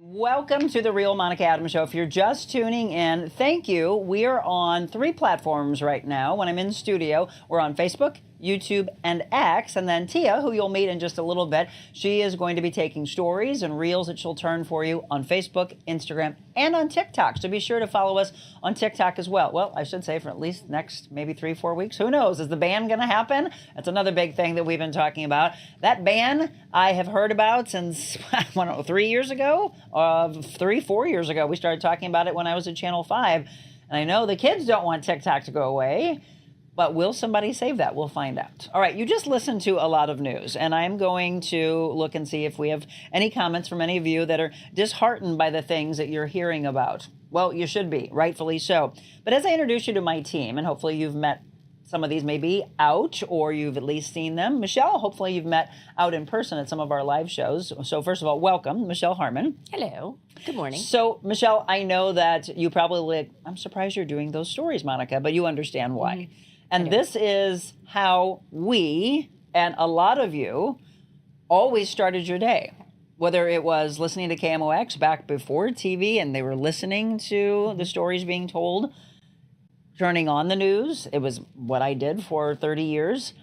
Welcome to the Real Monica Adams Show. If you're just tuning in, thank you. We are on 3 platforms right now. When I'm in studio, we're on Facebook, YouTube, and X. And then Tia, who you'll meet in just a little bit, she is going to be taking stories and reels that she'll turn for you on Facebook, Instagram, and on TikTok. So be sure to follow us on TikTok as well. Well, I should say for at least next maybe 3-4 weeks. Who knows? Is the ban going to happen? That's another big thing that we've been talking about. That ban I have heard about since, I don't know, 3 years ago? 3-4 years ago. We started talking about it when I was at Channel 5. And I know the kids don't want TikTok to go away. But will somebody save that? We'll find out. All right, you just listened to a lot of news, and I'm going to look and see if we have any comments from any of you that are disheartened by the things that you're hearing about. Well, you should be, rightfully so. But as I introduce you to my team, and hopefully you've met some of these maybe out, or you've at least seen them. Michelle, hopefully you've met out in person at some of our live shows. So first of all, welcome, Michelle Harmon. Hello. Good morning. So, Michelle, I know that you probably, I'm surprised you're doing those stories, Monica, but you understand why. Mm-hmm. And this is how we, and a lot of you, always started your day. Whether it was listening to KMOX back before TV and they were listening to the stories being told, turning on the news. It was what I did for 30 years.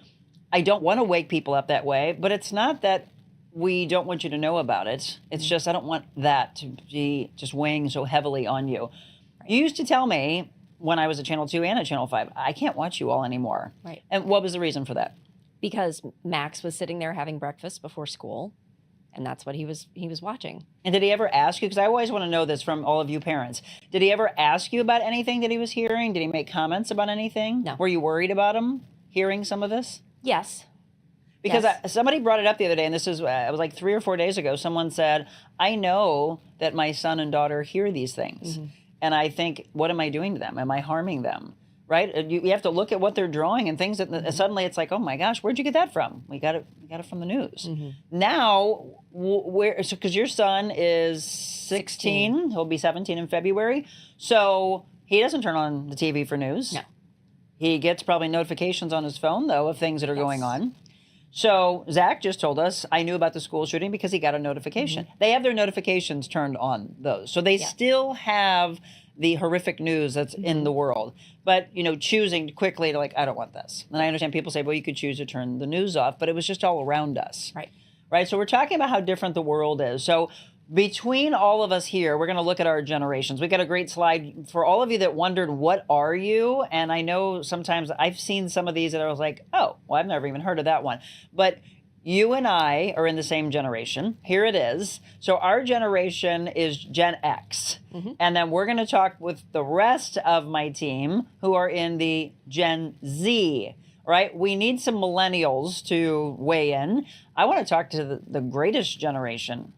I don't want to wake people up that way, but it's not that we don't want you to know about it. It's just I don't want that to be just weighing so heavily on you. You used to tell me, when I was at Channel 2 and at Channel 5, I can't watch you all anymore. Right. And what was the reason for that? Because Max was sitting there having breakfast before school, and that's what he was watching. And did he ever ask you, because I always want to know this from all of you parents, did he ever ask you about anything that he was hearing? Did he make comments about anything? No. Were you worried about him hearing some of this? Yes. Because yes. Somebody brought it up the other day, and this is, it was like 3 or 4 days ago, someone said, I know that my son and daughter hear these things. Mm-hmm. And I think, what am I doing to them? Am I harming them? Right? You have to look at what they're drawing and things that suddenly it's like, oh my gosh, where'd you get that from? We got it from the news. Mm-hmm. Now, because your son is 16, he'll be 17 in February. So he doesn't turn on the TV for news. No. He gets probably notifications on his phone, though, of things that are going on. So Zach just told us, I knew about the school shooting because he got a notification. Mm-hmm. They have their notifications turned on those. So they still have the horrific news that's in the world. But, choosing quickly to I don't want this. And I understand people say, well, you could choose to turn the news off, but it was just all around us. Right. So we're talking about how different the world is. So between all of us here, we're going to look at our generations. We got a great slide for all of you that wondered, what are you? And I know sometimes I've seen some of these that I was like, oh, well, I've never even heard of that one. But you and I are in the same generation. Here it is. So our generation is Gen X. Mm-hmm. And then we're going to talk with the rest of my team who are in the Gen Z. Right? We need some millennials to weigh in. I want to talk to the greatest generation.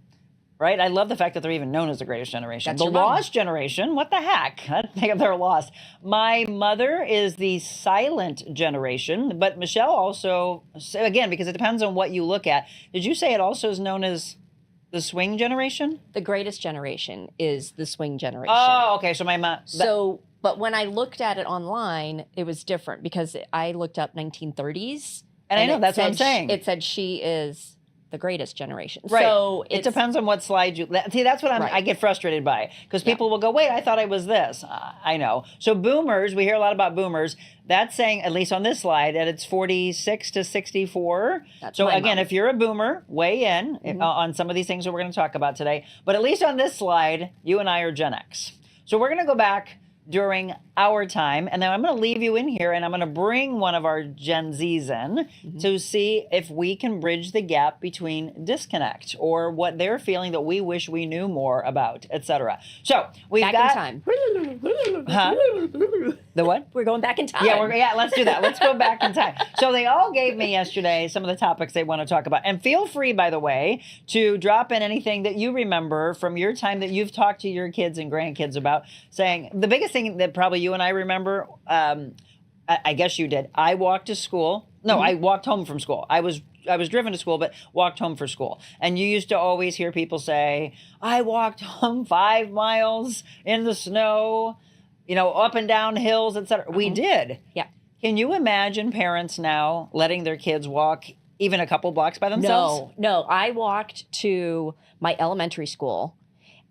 Right? I love the fact that they're even known as the greatest generation. The lost generation, what the heck? I think they're lost. My mother is the silent generation, but Michelle also, again, because it depends on what you look at, did you say it also is known as the swing generation? The greatest generation is the swing generation. Oh, okay. So my mom... But when I looked at it online, it was different because I looked up 1930s. And I know, that's what I'm saying. It said she is the greatest generation. Right. So it depends on what slide you... See, that's what I get frustrated by. Because people will go, wait, I thought I was this. I know. So boomers, we hear a lot about boomers. That's saying, at least on this slide, that it's 46 to 64. So again, if you're a boomer, weigh in on some of these things that we're going to talk about today. But at least on this slide, you and I are Gen X. So we're going to go back during our time, and then I'm going to leave you in here, and I'm going to bring one of our Gen Zs in to see if we can bridge the gap between disconnect or what they're feeling that we wish we knew more about, etc. So we've back in time. Huh? The what? We're going back in time. Yeah, let's do that. Let's go back in time. So they all gave me yesterday some of the topics they want to talk about. And feel free, by the way, to drop in anything that you remember from your time that you've talked to your kids and grandkids about, saying the biggest thing that probably you and I remember, I guess you did. I walked to school. No, I walked home from school. I was driven to school, but walked home for school. And you used to always hear people say, I walked home 5 miles in the snow. up and down hills, etc. We did. Yeah. Can you imagine parents now letting their kids walk even a couple blocks by themselves? No. I walked to my elementary school,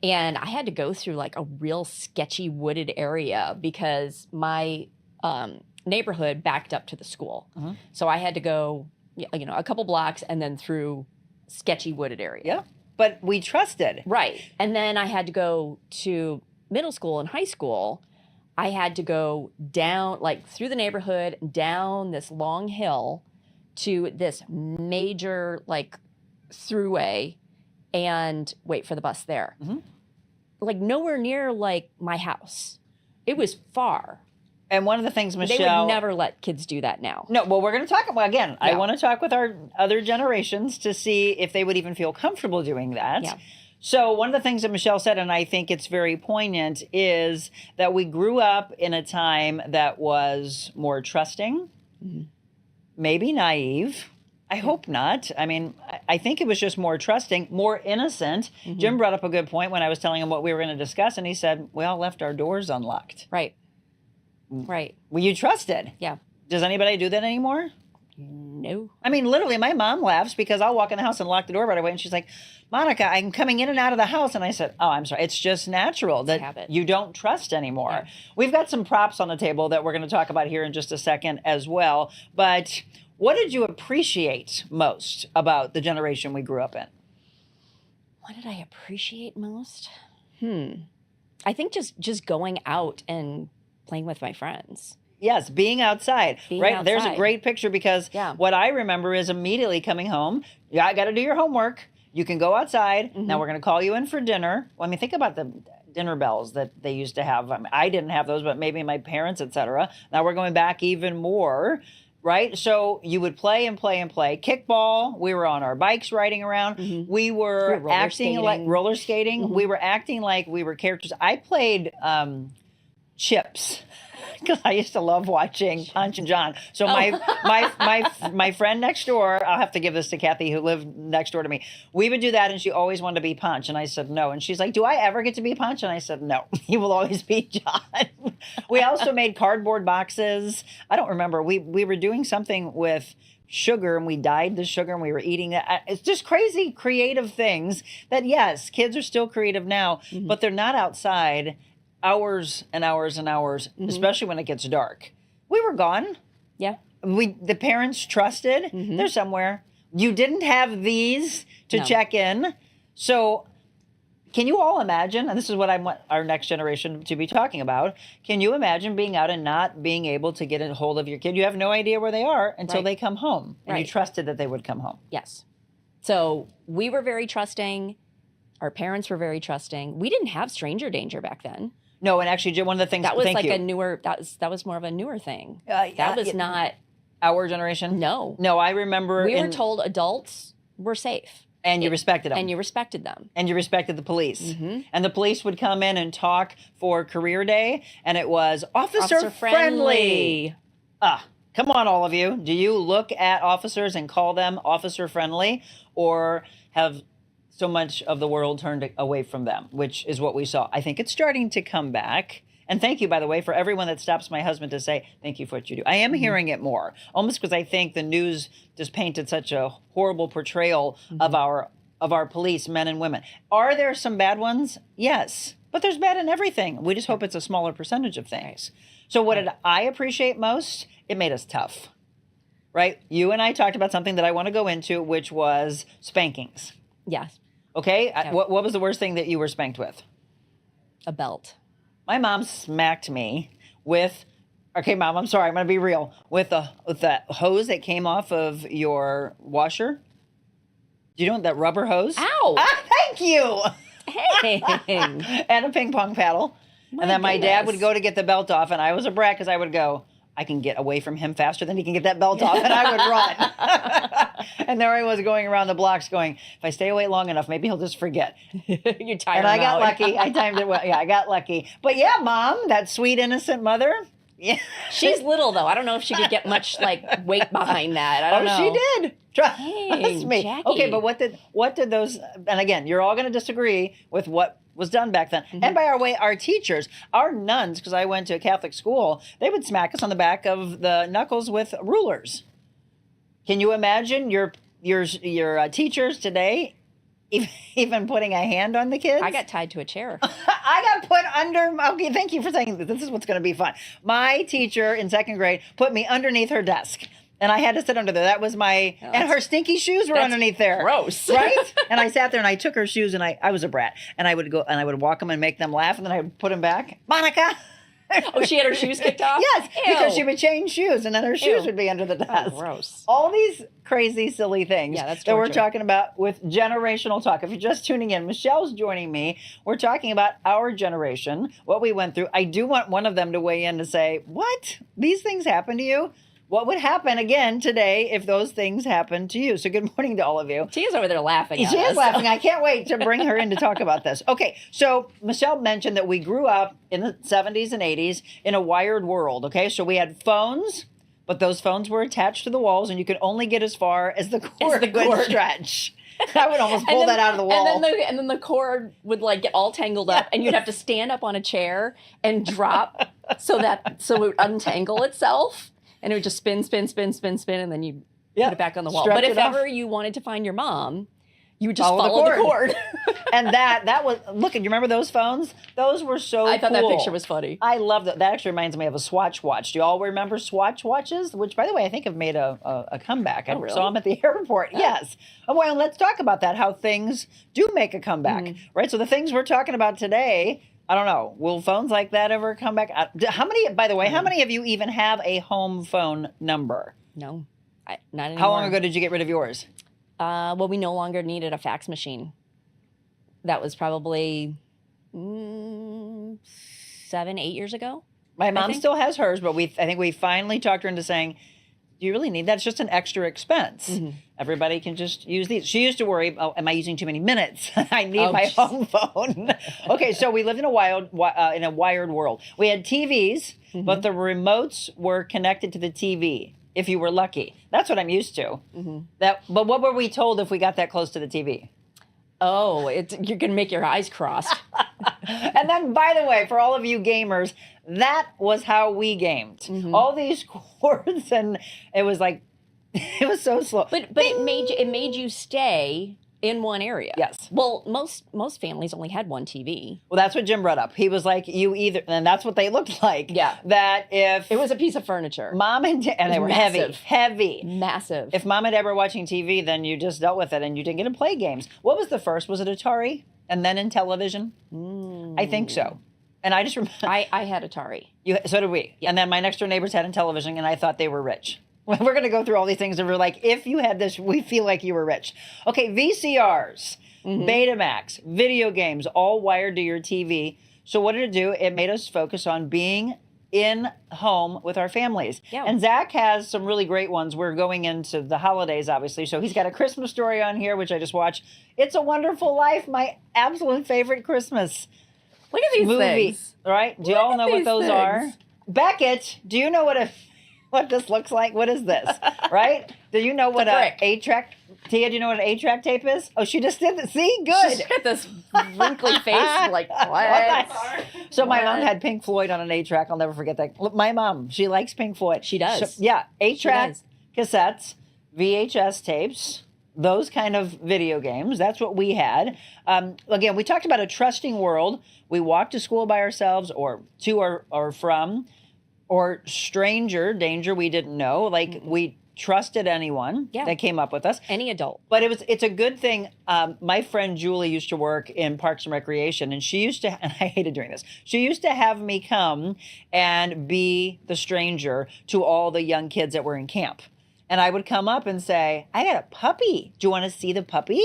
and I had to go through like a real sketchy wooded area because my neighborhood backed up to the school. So I had to go, a couple blocks and then through sketchy wooded area. Yeah. But we trusted. Right. And then I had to go to middle school and high school. I had to go down, like through the neighborhood, down this long hill to this major, like, throughway and wait for the bus there. Like, nowhere near, like, my house. It was far. And one of the things, Michelle... They would never let kids do that now. No, well, we're going to talk about, again, I want to talk with our other generations to see if they would even feel comfortable doing that. Yeah. So one of the things that Michelle said, and I think it's very poignant, is that we grew up in a time that was more trusting, maybe naive. I hope not. I mean, I think it was just more trusting, more innocent. Jim brought up a good point when I was telling him what we were going to discuss, and he said, we all left our doors unlocked. Right. Right. Well, you trusted. Yeah. Does anybody do that anymore? No. I mean, literally, my mom laughs because I'll walk in the house and lock the door right away. And she's like, Monica, I'm coming in and out of the house. And I said, oh, I'm sorry. It's just natural that you don't trust anymore. Yeah. We've got some props on the table that we're going to talk about here in just a second as well. But what did you appreciate most about the generation we grew up in? What did I appreciate most? I think just going out and playing with my friends. Yes, being outside, right? outside. There's a great picture because what I remember is immediately coming home. Yeah, I got to do your homework. You can go outside. Now we're going to call you in for dinner. Well, I mean, think about the dinner bells that they used to have. I mean, I didn't have those, but maybe my parents, etc. Now we're going back even more, right? So you would play and play and play. Kickball. We were on our bikes riding around. We were acting like roller skating. We were acting like we were characters. I played Chips. Because I used to love watching Punch and John. So my friend next door, I'll have to give this to Kathy, who lived next door to me. We would do that, and she always wanted to be Punch, and I said no. And she's like, "Do I ever get to be Punch?" And I said, "No, you will always be John." We also made cardboard boxes. I don't remember. We were doing something with sugar, and we dyed the sugar, and we were eating that. It's just crazy, creative things that, yes, kids are still creative now, but they're not outside hours and hours and hours, especially when it gets dark. We were gone. Yeah. The parents trusted. They're somewhere. You didn't have these to check in. So can you all imagine, and this is what I want our next generation to be talking about, can you imagine being out and not being able to get a hold of your kid? You have no idea where they are until they come home. And you trusted that they would come home. Yes. So we were very trusting. Our parents were very trusting. We didn't have stranger danger back then. No, and actually, one of the things that was like a newer. That was more of a newer thing. That was not our generation. No, I remember we were told adults were safe, and you respected them, and you respected them, and you respected the police, and the police would come in and talk for career day, and it was officer friendly. Come on, all of you. Do you look at officers and call them officer friendly, or have so much of the world turned away from them, which is what we saw? I think it's starting to come back. And thank you, by the way, for everyone that stops my husband to say, thank you for what you do. I am hearing it more, almost because I think the news just painted such a horrible portrayal of our police, men and women. Are there some bad ones? Yes. But there's bad in everything. We just hope it's a smaller percentage of things. So what did I appreciate most? It made us tough, right? You and I talked about something that I want to go into, which was spankings. Yes. Okay, what was the worst thing that you were spanked with? A belt. My mom smacked me with, okay, Mom, I'm sorry, I'm going to be real, with the hose that came off of your washer. Do you know that rubber hose? Ow! Thank you! Hey! And a ping pong paddle. And then my dad would go to get the belt off, and I was a brat because I would go, I can get away from him faster than he can get that belt off, and I would run. And there I was going around the blocks going, if I stay away long enough, maybe he'll just forget. You timed And I got lucky. I timed it well. Yeah, I got lucky. But yeah, Mom, that sweet, innocent mother. Yeah. She's little, though. I don't know if she could get much, like, weight behind that. I don't know. She did. Trust Dang, me. Jackie. Okay, but what did those, and again, you're all going to disagree with what was done back then. And by our teachers, our nuns, because I went to a Catholic school, they would smack us on the back of the knuckles with rulers. Can you imagine your teachers today even putting a hand on the kids? I got tied to a chair. I got put under. Okay, thank you for saying this. This is what's going to be fun. My teacher in second grade put me underneath her desk. And I had to sit under there. That was my, and her stinky shoes were underneath there. Gross. Right? And I sat there and I took her shoes and I was a brat. And I would go and I would walk them and make them laugh. And then I would put them back. Monica. Oh, she had her shoes kicked off? Yes, Ew. because she would change shoes and then her shoes Ew. would be under the desk. Oh, gross. All these crazy, silly things that's that we're torture. talking about with generational talk. If you're just tuning in, Michelle's joining me. We're talking about our generation, what we went through. I do want one of them to weigh in to say, what? These things happen to you? What would happen again today if those things happened to you? So good morning to all of you. She is over there laughing at She us. is laughing. I can't wait to bring her in to talk about this. Okay, so Michelle mentioned that we grew up in the 70s and 80s in a wired world, okay? So we had phones, but those phones were attached to the walls, and you could only get as far as the cord would stretch. I would almost pull that out of the wall. And then the cord would like get all tangled up, and you'd have to stand up on a chair and drop so it would untangle itself. And it would just spin, and then you put it back on the wall. Stretch But if it off. ever you wanted to find your mom, you would just Follow the follow the cord. And that was, look, you remember those phones? Those were so I thought that cool. picture was funny. I love that. That actually reminds me of a Swatch watch. Do you all remember Swatch watches? Which, by the way, I think have made a comeback. I really? saw them at the airport. Yes. Oh, well, let's talk about that, how things do make a comeback, right? So the things we're talking about today, I don't know. Will phones like that ever come back? How many, by the way, how many of you even have a home phone number? No, not anymore. How long ago did you get rid of yours? Well, we no longer needed a fax machine. That was probably 7, 8 years ago. My mom still has hers, but I think we finally talked her into saying, do you really need that? It's just an extra expense. Everybody can just use these. She used to worry, oh, am I using too many minutes? I need my home phone. Okay, so we lived in a wired world. We had TVs, but the remotes were connected to the TV, if you were lucky. That's what I'm used to. But what were we told if we got that close to the TV? Oh, you're going to make your eyes cross. And then, by the way, for all of you gamers, that was how we gamed. All these cords, and it was like, it was so slow. But it made you stay in one area. Yes. Well, most families only had one TV. Well, that's what Jim brought up. He was like, and that's what they looked like. Yeah. That if It was a piece of furniture. mom and they were massive. heavy. Massive. If mom and dad were watching TV, then you just dealt with it and you didn't get to play games. What was the first? Was it Atari? And then in television? I think so. And I just remember. I had Atari. So did we. Yeah. And then my next door neighbors had in television, and I thought they were rich. We're going to go through all these things, and we're like, if you had this, we feel like you were rich. Okay, VCRs, Betamax, video games, all wired to your TV. So what did it do? It made us focus on being in home with our families. Yeah. And Zach has some really great ones. We're going into the holidays, obviously. So he's got a Christmas Story on here, which I just watched. It's a Wonderful Life, my absolute favorite Christmas Look at these movie. things. Right? Do you all know what these those are? things. Beckett, do you know what this looks like? What is this? Right? Do you know what brick. a 8-track? Tia, do you know what an 8-track tape is? Oh, she just did this. See? Good. She's got this wrinkly face, like, what? So my mom had Pink Floyd on an 8-track. I'll never forget that. Look, my mom, she likes Pink Floyd. She does. So, yeah, 8-track does. cassettes, VHS tapes, those kind of video games. That's what we had. Again, we talked about a trusting world. We walked to school by ourselves or to or from, or stranger danger we didn't know. Like we trusted anyone that came up with us. Any adult. But it's a good thing. My friend Julie used to work in Parks and Recreation, and she used to, and I hated doing this, she used to have me come and be the stranger to all the young kids that were in camp. And I would come up and say, I got a puppy. Do you want to see the puppy?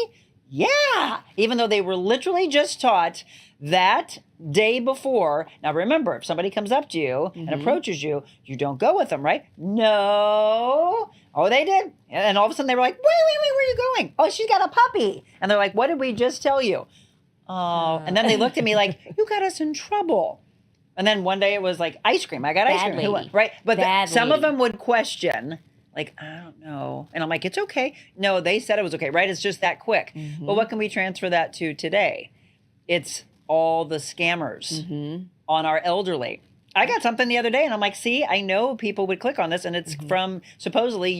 Yeah. Even though they were literally just taught that day before. Now remember, if somebody comes up to you and approaches you, you don't go with them, right? No. Oh, they did. And all of a sudden they were like, wait, where are you going? Oh, she's got a puppy. And they're like, what did we just tell you? Oh, and then they looked at me like, you got us in trouble. And then one day it was like ice cream. I got ice Bad cream. lady. Right? But Bad some of lady. them would question, like, I don't know. And I'm like, it's okay. No, they said it was okay, right? It's just that quick. But what can we transfer that to today? It's all the scammers on our elderly. I got something the other day, and I'm like, see, I know people would click on this, and it's from supposedly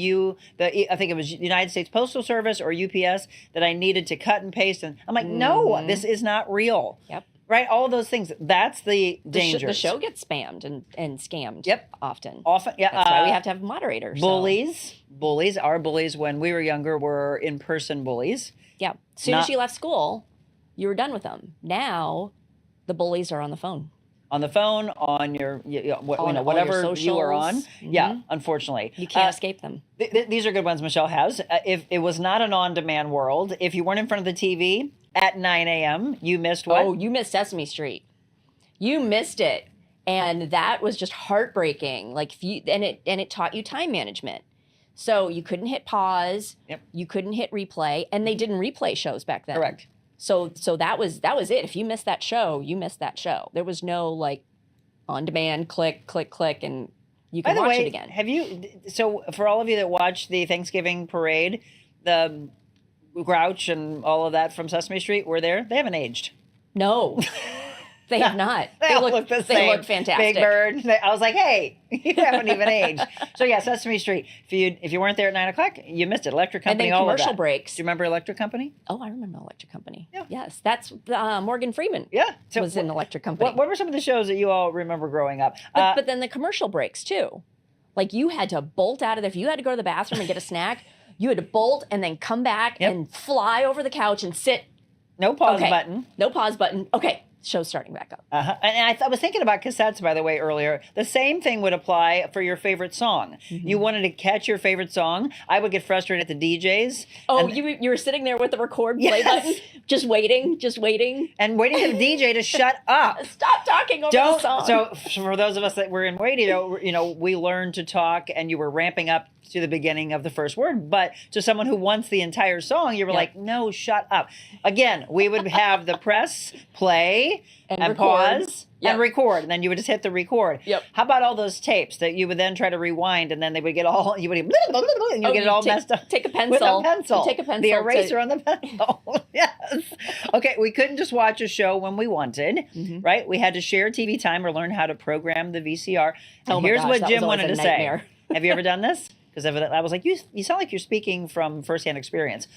I think it was United States Postal Service or UPS that I needed to cut and paste. And I'm like, no, this is not real. Yep. Right? All those things. That's the danger. The show gets spammed and scammed. Yep. Often. Yeah. That's why we have to have moderators. Bullies. Our bullies when we were younger were in-person bullies. Yeah. As soon as you left school, you were done with them. Now, the bullies are on the phone. On the phone, on your, whatever you are on. Yeah, unfortunately. You can't escape them. These are good ones Michelle has. If it was not an on-demand world, if you weren't in front of the TV at 9 a.m., you missed what? Oh, you missed Sesame Street. You missed it. And that was just heartbreaking. Like it taught you time management. So you couldn't hit pause. Yep. You couldn't hit replay. And they didn't replay shows back then. Correct. So that was it. If you missed that show, you missed that show. There was no like on demand click, and you can watch it again. So for all of you that watch the Thanksgiving parade, the Grouch and all of that from Sesame Street were there. They haven't aged. No. They have not. They all look the same. They look fantastic. Big Bird. I was like, hey, you haven't even aged. So yeah, Sesame Street. If you weren't there at 9 o'clock, you missed it. Electric Company, and then all of commercial that. breaks. Do you remember Electric Company? Oh, I remember Electric Company. Yeah. Yes, that's Morgan Freeman. Yeah, was in Electric Company. What were some of the shows that you all remember growing up? But then the commercial breaks too. Like you had to bolt out of there. If you had to go to the bathroom and get a snack, you had to bolt and then come back and fly over the couch and sit. No pause button. No pause button. Okay. Show's starting back up. And I was thinking about cassettes, by the way, earlier. The same thing would apply for your favorite song. You wanted to catch your favorite song. I would get frustrated at the DJs. Oh, you were sitting there with the record play button, just waiting. And waiting for the DJ to shut up. Stop talking over the song. So for those of us that were in radio, we learned to talk, and you were ramping up to the beginning of the first word. But to someone who wants the entire song, you were like, no, shut up. Again, we would have the press play and pause and record. And then you would just hit the record. Yep. How about all those tapes that you would then try to rewind, and then they would get all, and you get it all messed up. Take a pencil. With a pencil. Take a pencil. The eraser on the pencil. Yes. Okay, we couldn't just watch a show when we wanted, right? We had to share TV time or learn how to program the VCR. And here's what Jim wanted to say. Have you ever done this? Because I was like, you sound like you're speaking from firsthand experience.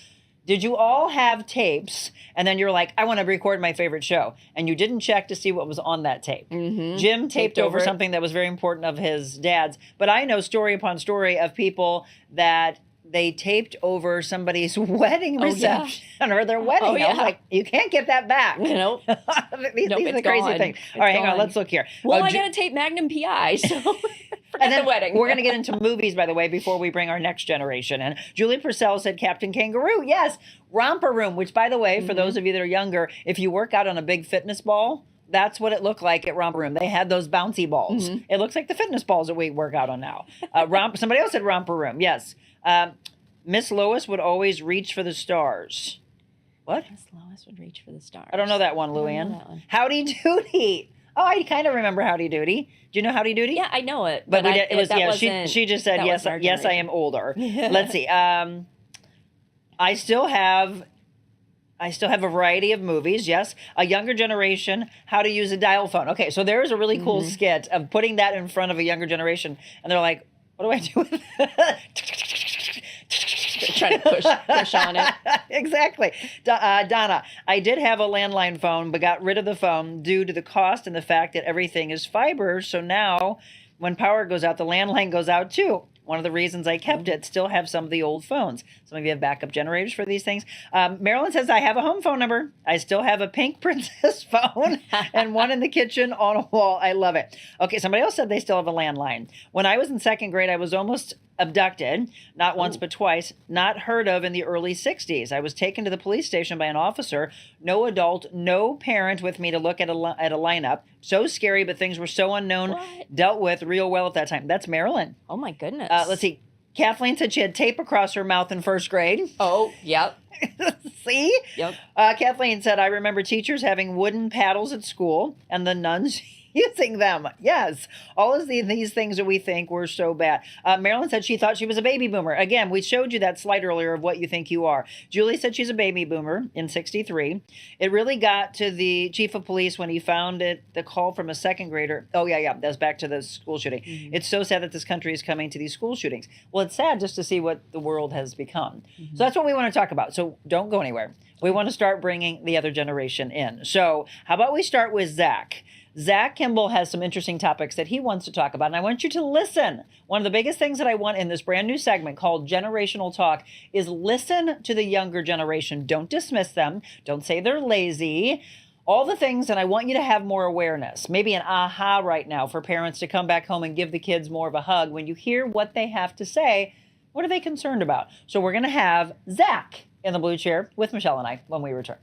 Did you all have tapes, and then you're like, I want to record my favorite show, and you didn't check to see what was on that tape? Jim taped over something that was very important of his dad's, but I know story upon story of people that they taped over somebody's wedding reception or their wedding. I was like, you can't get that back. Nope. These are the crazy things. All right, hang on, let's look here. Well, I got to tape Magnum PI, so... And then the wedding. We're going to get into movies, by the way, before we bring our next generation. And Julie Purcell said Captain Kangaroo. Yes. Romper Room, which, by the way, for those of you that are younger, if you work out on a big fitness ball, that's what it looked like at Romper Room. They had those bouncy balls. It looks like the fitness balls that we work out on now. Somebody else said Romper Room. Yes. Miss Lois would always reach for the stars. What? Miss Lois would reach for the stars. I don't know that one, Luann. Howdy Doody. Oh, I kind of remember Howdy Doody. Do you know Howdy Doody? Yeah, I know it. But she just said, yes, I am older. Let's see. I still have a variety of movies. Yes. A younger generation, how to use a dial phone. Okay, so there's a really cool skit of putting that in front of a younger generation. And they're like, what do I do with it? Trying to push on it. Exactly. Donna, I did have a landline phone, but got rid of the phone due to the cost and the fact that everything is fiber. So now when power goes out, the landline goes out too. One of the reasons I kept it, still have some of the old phones. Some of you have backup generators for these things. Marilyn says, I have a home phone number. I still have a pink princess phone and one in the kitchen on a wall. I love it. Okay, somebody else said they still have a landline. When I was in second grade, I was almost abducted, not once but twice, not heard of in the early 60s. I was taken to the police station by an officer, no adult, no parent with me to look at a lineup. So scary, but things were so unknown, dealt with real well at that time. That's Marilyn. Oh my goodness. Let's see. Kathleen said she had tape across her mouth in first grade. Oh, yep. See? Yep. Kathleen said, I remember teachers having wooden paddles at school, and the nuns using them. Yes. All of these things that we think were so bad. Marilyn said she thought she was a baby boomer. Again, we showed you that slide earlier of what you think you are. Julie said she's a baby boomer in 63. It really got to the chief of police when he found the call from a second grader. Oh, yeah. That's back to the school shooting. Mm-hmm. It's so sad that this country is coming to these school shootings. Well, it's sad just to see what the world has become. Mm-hmm. So that's what we want to talk about. So don't go anywhere. We want to start bringing the other generation in. So how about we start with Zach? Zach Kimball has some interesting topics that he wants to talk about, and I want you to listen. One of the biggest things that I want in this brand new segment called Generational Talk is listen to the younger generation. Don't dismiss them. Don't say they're lazy. All the things, and I want you to have more awareness. Maybe an aha right now for parents to come back home and give the kids more of a hug. When you hear what they have to say, what are they concerned about? So we're going to have Zach in the blue chair with Michelle and I when we return.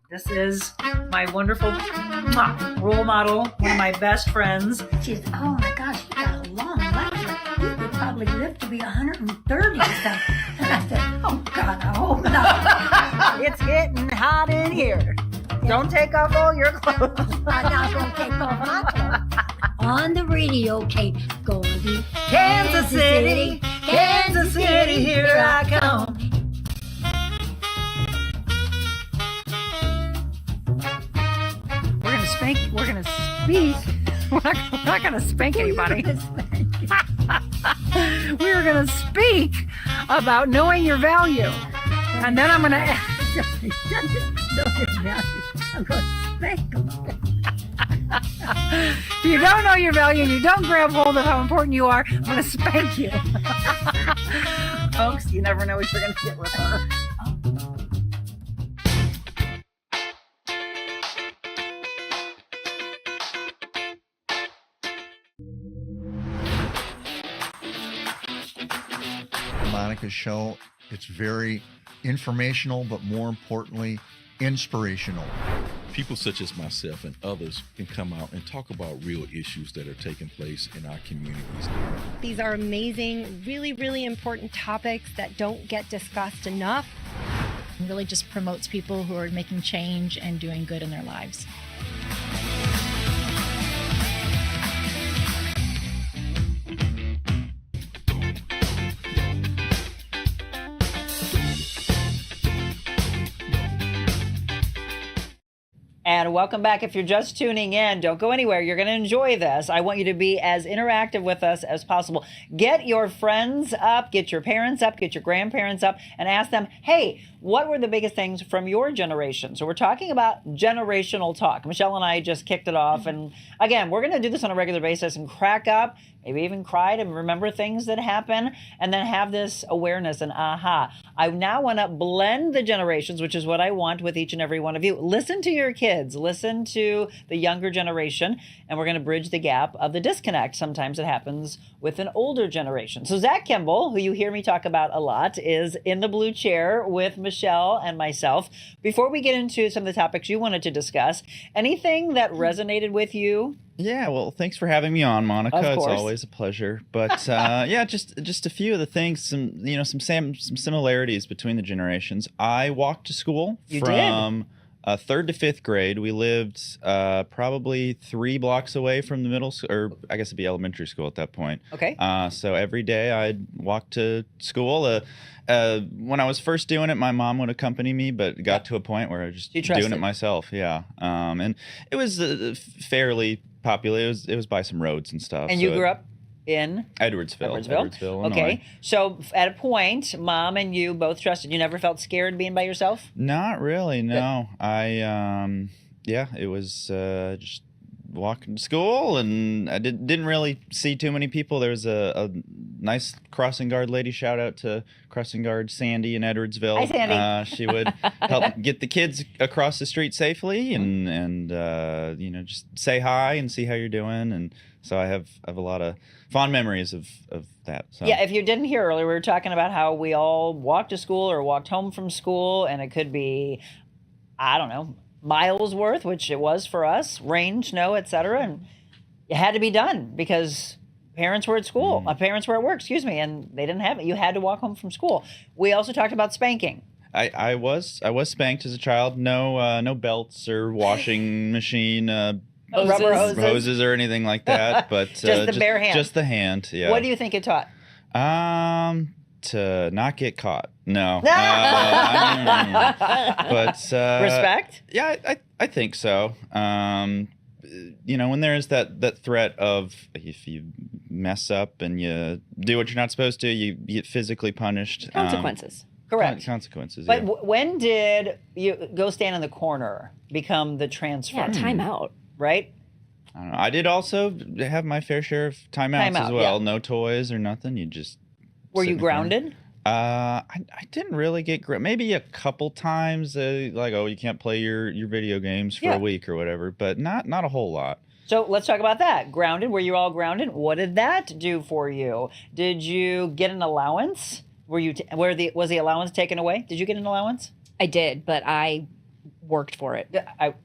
This is my wonderful role model, one of my best friends. She's, oh my gosh, you got a long life. You could probably live to be 130 or something. And I said, oh God, I hope not. It's getting hot in here. Don't take off all your clothes. I'm not going to take off my clothes. On the radio, Kate, going to Kansas City, Kansas City, here I come. We're gonna speak. We're not gonna spank anybody. We're gonna speak about knowing your value, and then I'm gonna I'm going to spank them. If you don't know your value and you don't grab hold of how important you are, I'm gonna spank you. Folks, you never know what you're gonna get with her. Monica show. It's very informational, but more importantly, inspirational. People such as myself and others can come out and talk about real issues that are taking place in our communities. These are amazing, really, really important topics that don't get discussed enough. It really just promotes people who are making change and doing good in their lives. And welcome back. If you're just tuning in, don't go anywhere. You're going to enjoy this. I want you to be as interactive with us as possible. Get your friends up, get your parents up, get your grandparents up, and ask them, hey, what were the biggest things from your generation? So we're talking about generational talk. Michelle and I just kicked it off. And again, we're going to do this on a regular basis and crack up, maybe even cry and remember things that happen, and then have this awareness and aha. I now want to blend the generations, which is what I want with each and every one of you. Listen to your kids, listen to the younger generation, and we're going to bridge the gap of the disconnect. Sometimes it happens with an older generation. So Zach Kimball, who you hear me talk about a lot, is in the blue chair with Michelle and myself. Before we get into some of the topics you wanted to discuss, anything that resonated with you? Yeah, well, thanks for having me on, Monica. Of It's course. always a pleasure. But yeah, just a few of the things, some similarities between the generations. I walked to school from third to fifth grade. We lived probably 3 blocks away from the middle school, or I guess it'd be elementary school at that point. Okay. So every day I'd walk to school. When I was first doing it, my mom would accompany me, but it got to a point where I was just doing it myself. Yeah. And it was fairly popular. It was by some roads and stuff. And you grew up in? Edwardsville, Illinois. Okay. So at a point, mom and you both trusted. You never felt scared being by yourself? Not really, no. It was just walking to school, and I didn't really see too many people. There was a nice crossing guard lady. Shout out to crossing guard Sandy in Edwardsville. Hi, Sandy. She would help get the kids across the street safely, and just say hi and see how you're doing. And so I have a lot of fond memories of that. So. Yeah, if you didn't hear earlier, we were talking about how we all walked to school or walked home from school, and it could be, I don't know, miles worth, which it was for us, rain, snow, etc. And it had to be done because parents were at school. Parents were at work, excuse me, and they didn't have it. You had to walk home from school. We also talked about spanking. I was spanked as a child. No belts or washing machine Rubber hoses. or anything like that. But Just the bare hand. Just the hand. Yeah. What do you think it taught? To not get caught. No. But Respect? Yeah, I think so. When there is that threat of if you mess up and you do what you're not supposed to, you get physically punished. Consequences. Correct. Consequences. But yeah. when did you go stand in the corner become the transfer? Yeah, timeout. Right? I don't know. I did also have my fair share of timeouts as well. Yeah. No toys or nothing. You just Were sit you in the corner. grounded? I didn't really get maybe a couple times. Like, oh, you can't play your video games for a week or whatever. But not a whole lot. So let's talk about that. Grounded. Were you all grounded? What did that do for you? Did you get an allowance? Was the allowance taken away? Did you get an allowance? I did, but I worked for it.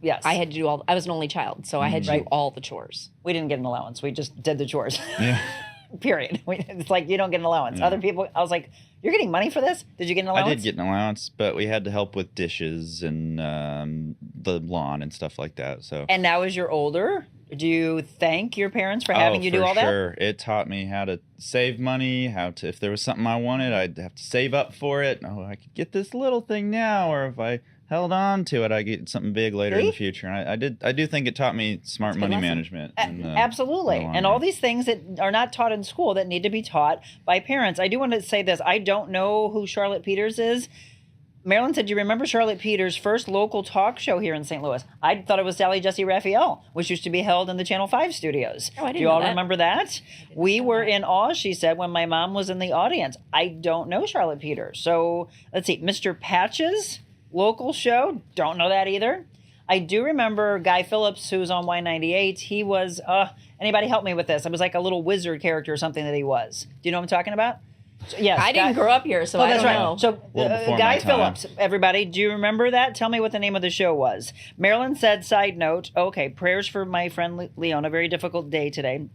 Yes. I had to do I was an only child, so I had to do all the chores. We didn't get an allowance. We just did the chores. Yeah. Period. It's like you don't get an allowance. Other people, I was like, you're getting money for this? Did you get an allowance? I did get an allowance, but we had to help with dishes and the lawn and stuff like that. So. And now as you're older, do you thank your parents for having you do all that? Sure. It taught me how to save money, if there was something I wanted, I'd have to save up for it. Oh, I could get this little thing now, or if I held on to it, I get something big later in the future. And I do think it taught me smart money management. Absolutely. And all these things that are not taught in school that need to be taught by parents. I do want to say this. I don't know who Charlotte Peters is. Marilyn said, do you remember Charlotte Peters' first local talk show here in St. Louis? I thought it was Sally Jesse Raphael, which used to be held in the Channel 5 studios. Oh, I didn't do you all know that. remember that? We were in awe, she said, when my mom was in the audience. I don't know Charlotte Peters. So let's see. Mr. Patches, local show. Don't know that either. I do remember Guy Phillips, who's on Y98. He was, anybody help me with this? It was like a little wizard character or something that he was. Do you know what I'm talking about? So, yes, I didn't grow up here, so I that's don't right. know. So Well, before Guy my time. Phillips, everybody, do you remember that? Tell me what the name of the show was. Marilyn said, side note, okay, prayers for my friend Leona, very difficult day today.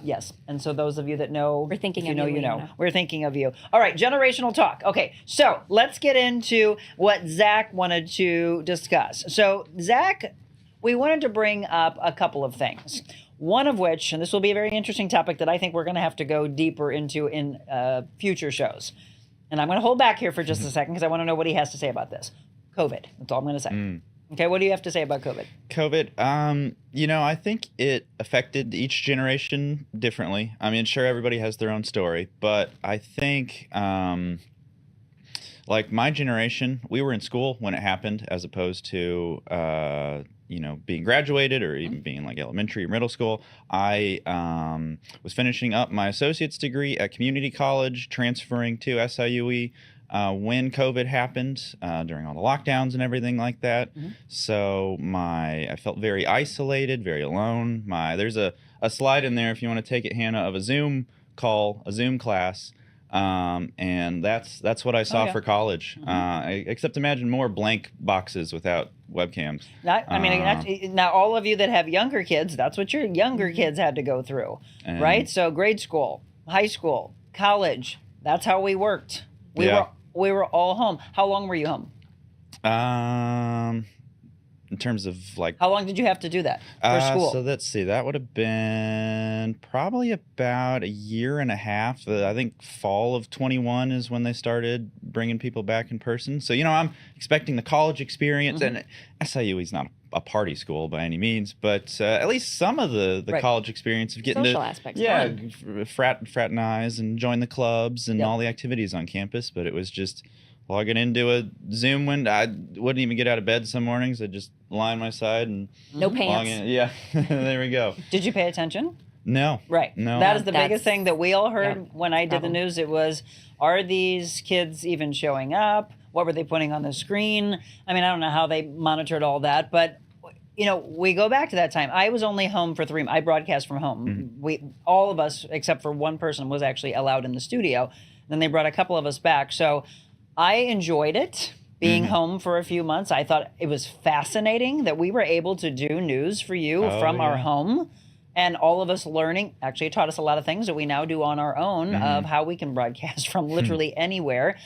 Yes, and so those of you that know, We're thinking if you of know, you, you know. Leona. We're thinking of you. All right, generational talk. Okay, so let's get into what Zach wanted to discuss. So Zach, we wanted to bring up a couple of things. One of which, and this will be a very interesting topic that I think we're going to have to go deeper into in future shows. And I'm going to hold back here for just a second because I want to know what he has to say about this. COVID. That's all I'm going to say. Okay, what do you have to say about COVID? COVID, I think it affected each generation differently. I mean, sure, everybody has their own story, but I think, like my generation, we were in school when it happened as opposed to, being graduated or even being like elementary or middle school. I was finishing up my associate's degree at community college, transferring to SIUE when COVID happened during all the lockdowns and everything like that. So I felt very isolated, very alone. There's a slide in there if you want to take it, Hannah, of a Zoom call, a Zoom class. And that's what I saw for college. Except imagine more blank boxes without webcams. Now all of you that have younger kids, that's what your younger kids had to go through, right? So grade school, high school, college, that's how we worked. We were all home. How long were you home? In terms of like, how long did you have to do that for school? So let's see, that would have been probably about a year and a half. I think fall of 21 is when they started bringing people back in person. So, I'm expecting the college experience, and SIU is not a party school by any means, but at least some of the college experience of getting Social to aspects, fraternize and join the clubs and all the activities on campus. But it was just logging into a Zoom window. I wouldn't even get out of bed some mornings. I'd just lie on my side and no log pants. in. Yeah, there we go. Did you pay attention? No. Right. No. That is the biggest thing that we all heard when I did problem. the news. It was, are these kids even showing up? What were they putting on the screen? I mean, I don't know how they monitored all that, but we go back to that time. I was only home for 3 months. I broadcast from home. All of us, except for one person, was actually allowed in the studio. Then they brought a couple of us back. So I enjoyed it, being home for a few months. I thought it was fascinating that we were able to do news for you from our home. and all of us learning. Actually, it taught us a lot of things that we now do on our own of how we can broadcast from literally anywhere.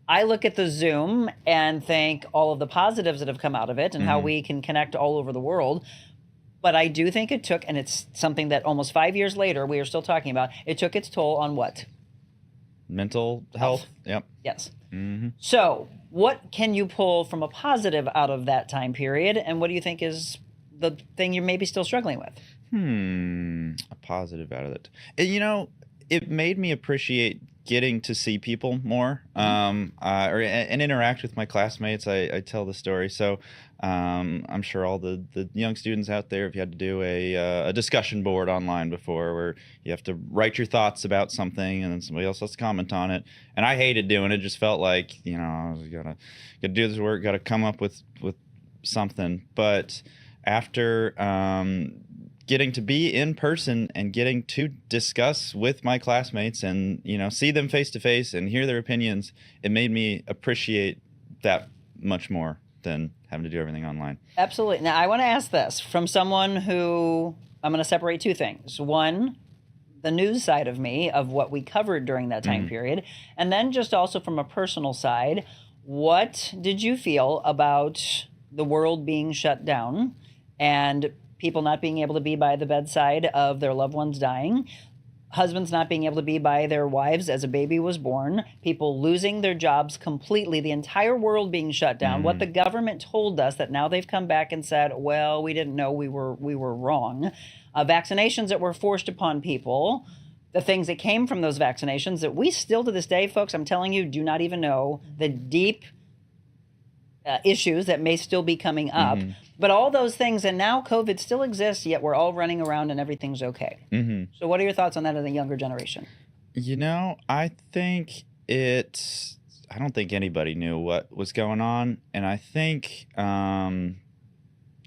I look at the Zoom and think all of the positives that have come out of it and how we can connect all over the world. But I do think it took, and it's something that almost 5 years later we are still talking about, it took its toll on what? Mental health. Yep. Yes. So what can you pull from a positive out of that time period? And what do you think is the thing you're maybe still struggling with? A positive out of it. It made me appreciate getting to see people more, and interact with my classmates. I tell the story, so I'm sure all the young students out there, if you had to do a discussion board online before, where you have to write your thoughts about something, and then somebody else has to comment on it. And I hated doing it. Just felt like I was gotta do this work, gotta come up with something. But after getting to be in person and getting to discuss with my classmates and see them face to face and hear their opinions, it made me appreciate that much more than having to do everything online. Absolutely. Now I want to ask this from someone who, I'm going to separate two things. One, the news side of me, of what we covered during that time period, and then just also from a personal side, what did you feel about the world being shut down and people not being able to be by the bedside of their loved ones dying, husbands not being able to be by their wives as a baby was born, people losing their jobs completely, the entire world being shut down, what the government told us that now they've come back and said, well, we didn't know, we were wrong, vaccinations that were forced upon people, the things that came from those vaccinations that we still to this day, folks, I'm telling you, do not even know the deep issues that may still be coming up. But all those things, and now COVID still exists, yet we're all running around and everything's okay. So what are your thoughts on that in the younger generation? I think I don't think anybody knew what was going on. And I think,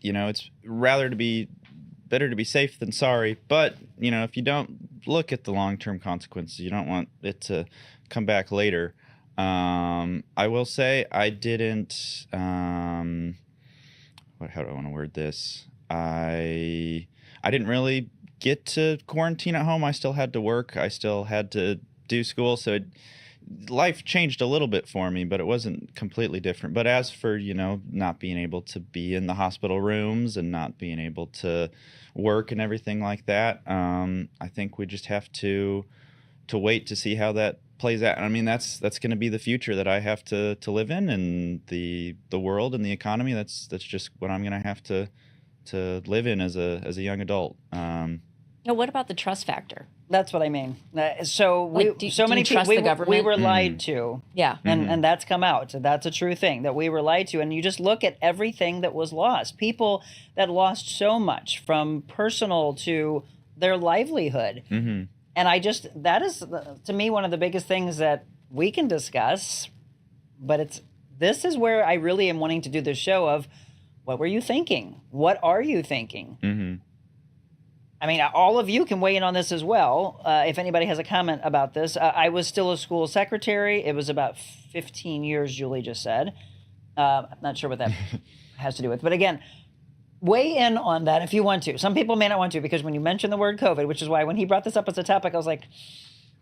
it's better to be safe than sorry. But, if you don't look at the long-term consequences, you don't want it to come back later. I will say I didn't, how do I want to word this? I didn't really get to quarantine at home. I still had to work. I still had to do school. So life changed a little bit for me, but it wasn't completely different. But as for, not being able to be in the hospital rooms and not being able to work and everything like that, I think we just have to wait to see how that plays out. I mean, that's going to be the future that I have to live in, and the world and the economy. That's just what I'm going to have to live in as a young adult. What about the trust factor? That's what I mean. So many people the government? we were lied to. Yeah. And that's come out. So that's a true thing that we were lied to. And you just look at everything that was lost. People that lost so much, from personal to their livelihood. And that is, to me, one of the biggest things that we can discuss. But this is where I really am wanting to do this show of, what were you thinking? What are you thinking? I mean, all of you can weigh in on this as well. If anybody has a comment about this. I was still a school secretary. It was about 15 years, Julie just said. I'm not sure what that has to do with. But again, weigh in on that if you want to. Some people may not want to, because when you mention the word COVID, which is why when he brought this up as a topic, I was like,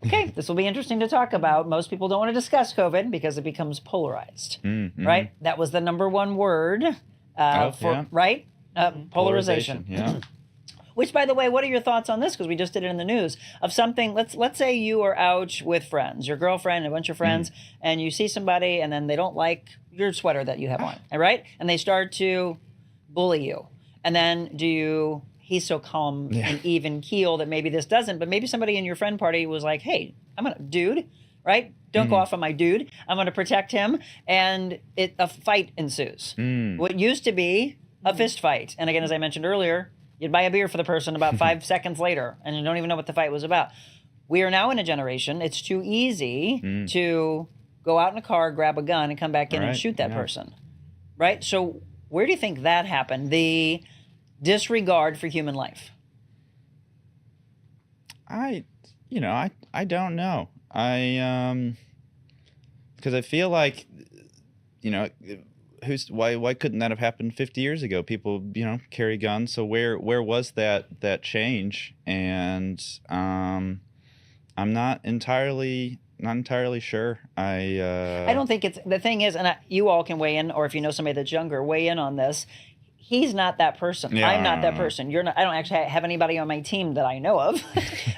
okay, this will be interesting to talk about. Most people don't want to discuss COVID because it becomes polarized, right? That was the number one word right? Polarization. Yeah. Which, by the way, what are your thoughts on this? Because we just did it in the news of something. Let's say you are out with friends, your girlfriend, and a bunch of friends, and you see somebody, and then they don't like your sweater that you have on, all right? And they start to bully you. And then he's so calm and even keel that maybe this doesn't, but maybe somebody in your friend party was like, hey, dude, right? Don't go off on my dude. I'm going to protect him. And a fight ensues. What used to be a fist fight. And again, as I mentioned earlier, you'd buy a beer for the person about 5 seconds later, and you don't even know what the fight was about. We are now in a generation, it's too easy to go out in a car, grab a gun, and come back in and shoot that person, right? So where do you think that happened? The disregard for human life. I don't know. Because I feel like, why couldn't that have happened 50 years ago? People, carry guns. So where was that change? And I'm not entirely sure. I don't think it's the thing is, and you all can weigh in, or if you know somebody that's younger, weigh in on this. He's not that person. Yeah, I'm not that person. You're not. I don't actually have anybody on my team that I know of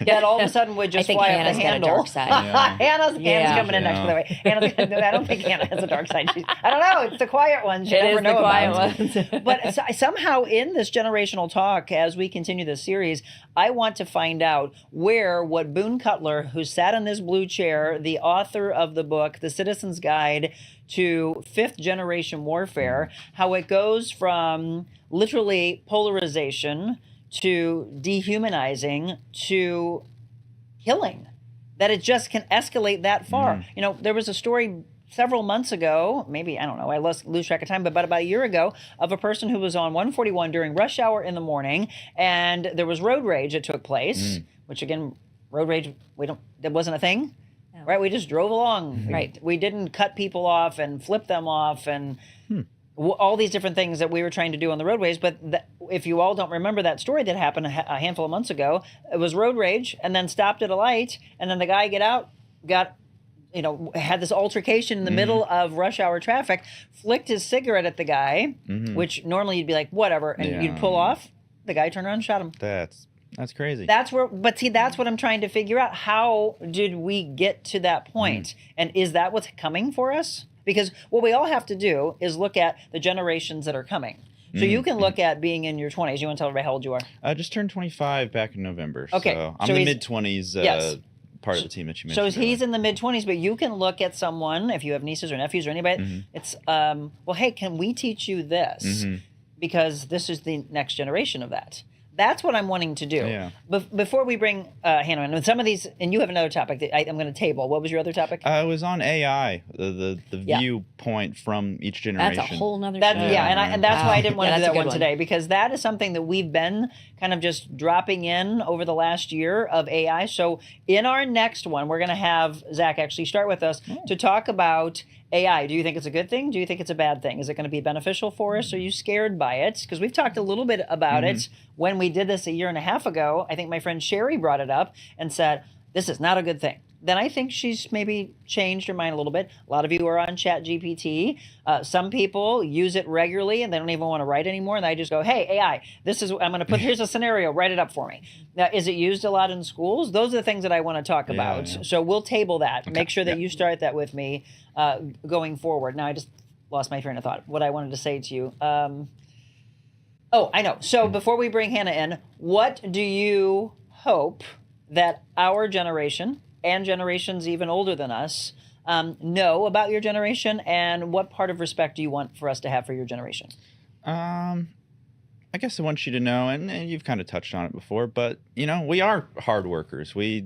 that all of a sudden would just think fly Hannah's up the got a handle. dark side. Yeah. Hannah's coming in next, by the way. I don't think Hannah has a dark side. I don't know. It's the quiet ones. You It never is know the quiet about. ones. But somehow in this generational talk, as we continue this series, I want to find out where what Boone Cutler, who sat in this blue chair, the author of the book, The Citizen's Guide to Fifth Generation Warfare, how it goes from literally polarization to dehumanizing to killing, that it just can escalate that far. There was a story several months ago, maybe, I don't know, I lose track of time, but about a year ago, of a person who was on 141 during rush hour in the morning, and there was road rage that took place, which again, road rage, that wasn't a thing. Right, we just drove along. Right, we didn't cut people off and flip them off and all these different things that we were trying to do on the roadways. But if you all don't remember that story that happened a handful of months ago, it was road rage, and then stopped at a light, and then the guy had this altercation in the middle of rush hour traffic, flicked his cigarette at the guy, which normally you'd be like, whatever, and you'd pull off. The guy turned around and shot him. That's crazy. That's what I'm trying to figure out. How did we get to that point? And is that what's coming for us? Because what we all have to do is look at the generations that are coming. So you can look at being in your 20s. You want to tell everybody how old you are? I just turned 25 back in November. Okay. So I'm So the he's- mid-20s part of the team that you mentioned. So he's in the mid-20s, but you can look at someone, if you have nieces or nephews or anybody, it's, well, hey, can we teach you this? Because this is the next generation of that. That's what I'm wanting to do. Yeah. Before we bring Hannah in, and some of these, and you have another topic that I'm going to table. What was your other topic? I was on AI, the viewpoint from each generation. That's a whole nother That, show. and that's why I didn't want to do that's that a good one today, because that is something that we've been kind of just dropping in over the last year of AI. So in our next one, we're going to have Zach actually start with us to talk about AI. Do you think it's a good thing? Do you think it's a bad thing? Is it going to be beneficial for us? Are you scared by it? Because we've talked a little bit about it when we did this a year and a half ago. I think my friend Sherry brought it up and said, this is not a good thing. Then I think she's maybe changed her mind a little bit. A lot of you are on ChatGPT. Some people use it regularly and they don't even want to write anymore. And I just go, hey, AI, I'm going to put, here's a scenario, write it up for me. Now, is it used a lot in schools? Those are the things that I want to talk about. Yeah. So we'll table that. Okay. Make sure that you start that with me going forward. Now, I just lost my train of thought. What I wanted to say to you. Oh, I know. So before we bring Hannah in, what do you hope that our generation and generations even older than us know about your generation, and what part of respect do you want for us to have for your generation? I guess I want you to know, and you've kind of touched on it before, but, we are hard workers. We,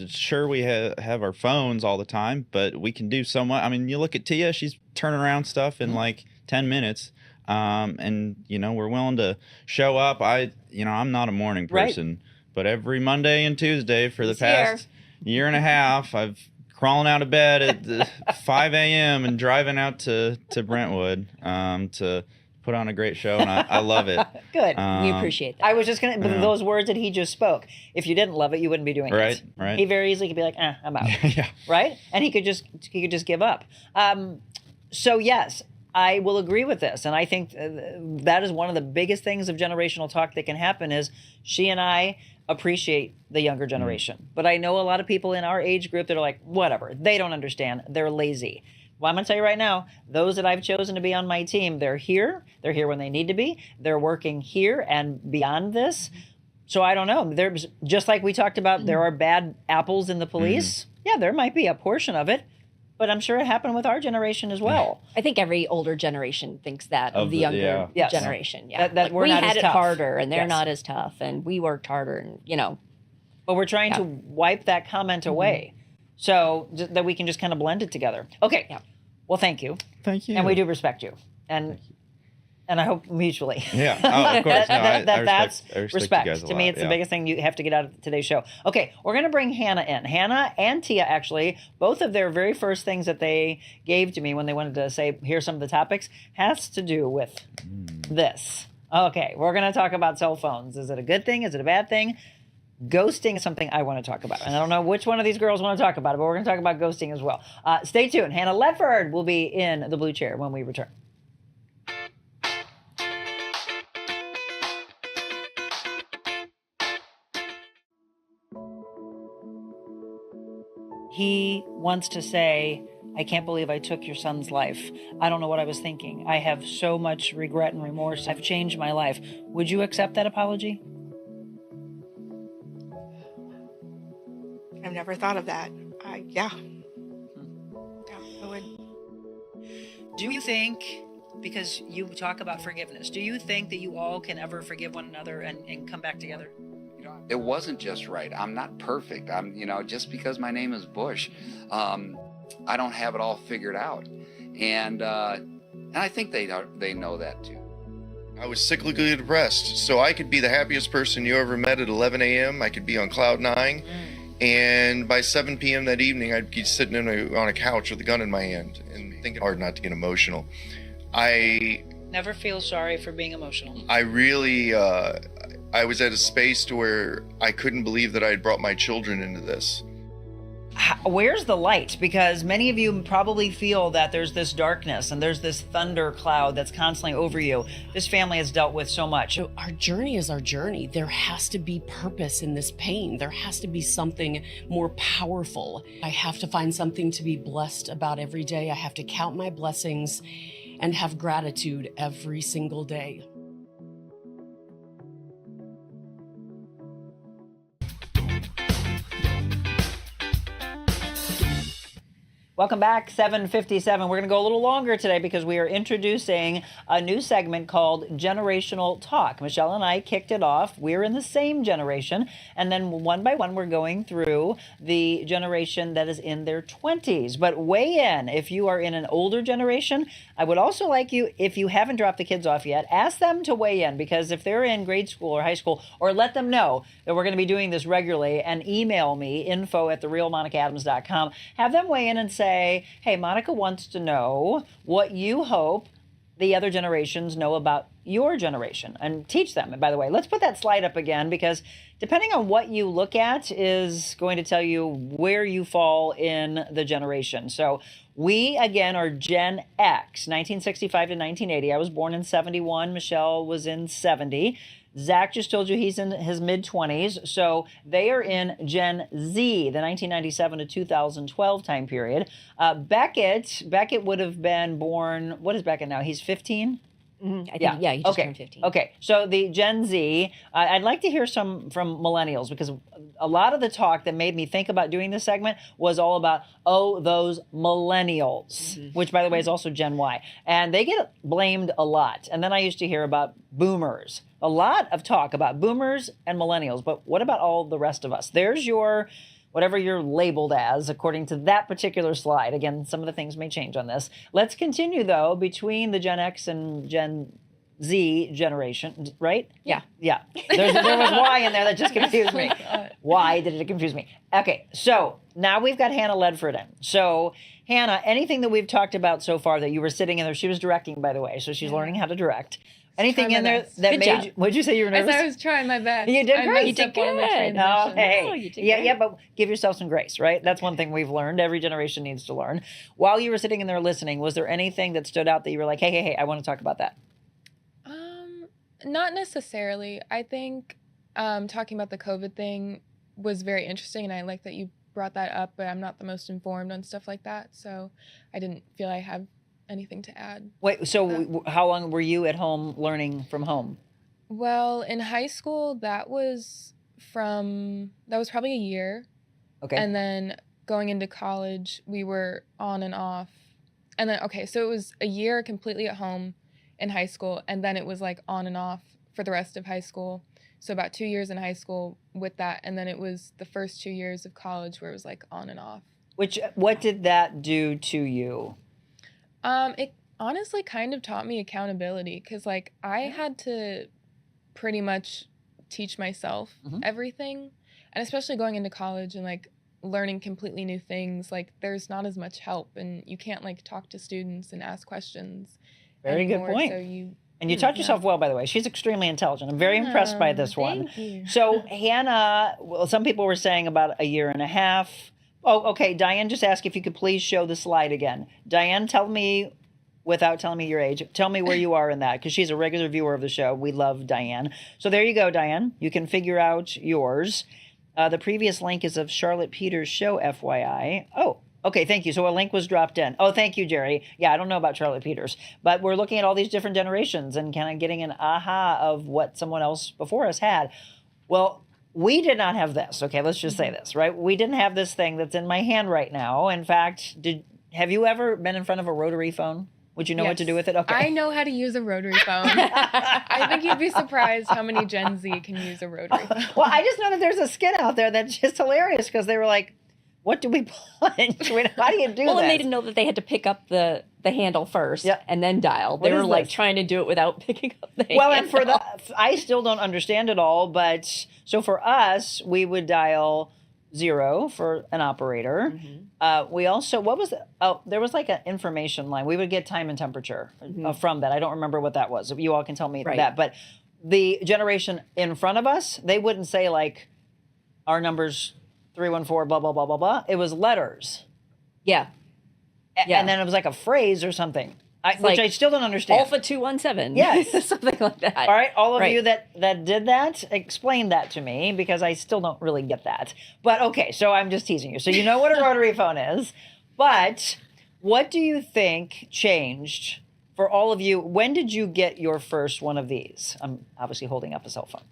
sure we have our phones all the time, but we can do so much. I mean, you look at Tia, she's turning around stuff in like 10 minutes. And, we're willing to show up. I'm not a morning person, but every Monday and Tuesday for the past year and a half, I've crawling out of bed at 5 a.m. and driving out to Brentwood to put on a great show, and I love it. Good. We appreciate that. I was just going to, those words that he just spoke, if you didn't love it, you wouldn't be doing it. Right. He very easily could be like, I'm out. Yeah. Right? And he could just give up. So yes, I will agree with this. And I think that is one of the biggest things of generational talk that can happen is she and I appreciate the younger generation. But I know a lot of people in our age group that are like, whatever, they don't understand. They're lazy. Well, I'm going to tell you right now, those that I've chosen to be on my team, they're here. They're here when they need to be. They're working here and beyond this. So I don't know. There's, just like we talked about, there are bad apples in the police. Yeah, there might be a portion of it. But I'm sure it happened with our generation as well. I think every older generation thinks that of the younger generation. Yeah, that we're we not had as it tough. harder, and they're not as tough, and we worked harder, and But we're trying to wipe that comment away, so that we can just kind of blend it together. Okay. Yeah. Well, thank you. Thank you. And we do respect you. And And I hope mutually. Yeah. Oh, of course. No, That's I respect respect. you guys a To me, lot, it's the yeah. biggest thing you have to get out of today's show. Okay, we're going to bring Hannah in. Hannah and Tia, actually, both of their very first things that they gave to me when they wanted to say, here's some of the topics, has to do with this. Okay, we're going to talk about cell phones. Is it a good thing? Is it a bad thing? Ghosting is something I want to talk about. And I don't know which one of these girls want to talk about it, but we're going to talk about ghosting as well. Stay tuned. Hannah Ledford will be in the blue chair when we return. He wants to say, I can't believe I took your son's life. I don't know what I was thinking. I have so much regret and remorse. I've changed my life. Would you accept that apology? I've never thought of that. Yeah. Yeah, I would. Do you think, because you talk about forgiveness, do you think that you all can ever forgive one another and come back together? It wasn't just right. I'm not perfect. Just because my name is Bush, I don't have it all figured out. And I think they know that too. I was cyclically depressed, so I could be the happiest person you ever met at 11 a.m. I could be on cloud 9, and by 7 p.m. that evening, I'd be sitting on a couch with a gun in my hand and thinking hard not to get emotional. I Never feel sorry for being emotional. I really, I was at a space to where I couldn't believe that I had brought my children into this. Where's the light? Because many of you probably feel that there's this darkness and there's this thunder cloud that's constantly over you. This family has dealt with so much. Our journey is our journey. There has to be purpose in this pain. There has to be something more powerful. I have to find something to be blessed about every day. I have to count my blessings and have gratitude every single day. Welcome back, 7:57. We're going to go a little longer today because we are introducing a new segment called Generational Talk. Michelle and I kicked it off. We're in the same generation. And then one by one, we're going through the generation that is in their 20s. But weigh in if you are in an older generation. I would also like you, if you haven't dropped the kids off yet, ask them to weigh in, because if they're in grade school or high school, or let them know that we're going to be doing this regularly, and email me, info@TheRealMonicaAdams.com. Have them weigh in and say, hey, Monica wants to know what you hope the other generations know about your generation, and teach them. And by the way, let's put that slide up again, because depending on what you look at is going to tell you where you fall in the generation. So we, again, are Gen X, 1965 to 1980. I was born in 71. Michelle was in 70. Zach just told you he's in his mid-20s, so they are in Gen Z, the 1997 to 2012 time period. Beckett would have been born, what is Beckett now? He's 15? I think, yeah, he just turned 15. Okay, so the Gen Z, I'd like to hear some from millennials, because a lot of the talk that made me think about doing this segment was all about, those millennials, which, by the way, is also Gen Y. And they get blamed a lot. And then I used to hear about boomers. A lot of talk about boomers and millennials. But what about all the rest of us? There's your, whatever you're labeled as, according to that particular slide. Again, some of the things may change on this. Let's continue, though, between the Gen X and Gen Z generation, right? Yeah. Yeah. There was Y in there that just confused me. Why did it confuse me? Okay, so now we've got Hannah Ledford in. So, Hannah, anything that we've talked about so far that you were sitting in there, she was directing, by the way, so she's learning how to direct. Anything in there that Good made job. you, what'd you say you were nervous? I was trying my best. You did I great. messed You up did one of the good. transitions. Oh, hey. you did Yeah, great. yeah, but give yourself some grace, right? That's one thing we've learned. Every generation needs to learn. While you were sitting in there listening, was there anything that stood out that you were like, hey, I want to talk about that? Not necessarily. I think talking about the COVID thing was very interesting, and I like that you brought that up, but I'm not the most informed on stuff like that, so I didn't feel I have anything to add. Wait, so how long were you at home learning from home? Well, in high school, that was probably a year. Okay. And then going into college, we were on and off. And then, so it was a year completely at home in high school, and then it was like on and off for the rest of high school. So about 2 years in high school with that, and then it was the first 2 years of college where it was like on and off. What did that do to you? honestly kind of taught me accountability because, like, I had to pretty much teach myself everything. And especially going into college and, like, learning completely new things, like, there's not as much help and you can't, like, talk to students and ask questions. Very good anymore, point. So you, and you taught yourself well, by the way. She's extremely intelligent. I'm very impressed by this one. Thank you. So Hannah, well, some people were saying about a year and a half. Oh, okay. Diane just asked if you could please show the slide again. Diane, tell me, without telling me your age, tell me where you are in that, because she's a regular viewer of the show. We love Diane. So there you go, Diane. You can figure out yours. The previous link is of Charlotte Peters' show, FYI. Oh, okay, thank you. So a link was dropped in. Oh, thank you, Jerry. Yeah, I don't know about Charlotte Peters, but we're looking at all these different generations and kind of getting an aha of what someone else before us had. Well, we did not have this. Okay, let's just say this, right? We didn't have this thing that's in my hand right now. In fact, have you ever been in front of a rotary phone? Would you know what to do with it? Okay. I know how to use a rotary phone. I think you'd be surprised how many Gen Z can use a rotary phone. Well, I just know that there's a skit out there that's just hilarious because they were like, what do we punch? How do you do Well, that? and they didn't know that they had to pick up the handle first and then dial. They What were is like this? trying to do it without picking up the Well, handle. and for the, I still don't understand it all, but so for us, we would dial 0 for an operator. We also, what was it? Oh, there was like an information line. We would get time and temperature from that. I don't remember what that was. You all can tell me that. But the generation in front of us, they wouldn't say like our numbers 314, blah, blah, blah, blah, blah. It was letters. Yeah. And then it was like a phrase or something, which like I still don't understand. Alpha 217. Yes. Something like that. All right, all of Right. you that did that, explain that to me because I still don't really get that. But okay, so I'm just teasing you. So you know what a rotary phone is, but what do you think changed for all of you? When did you get your first one of these? I'm obviously holding up a cell phone.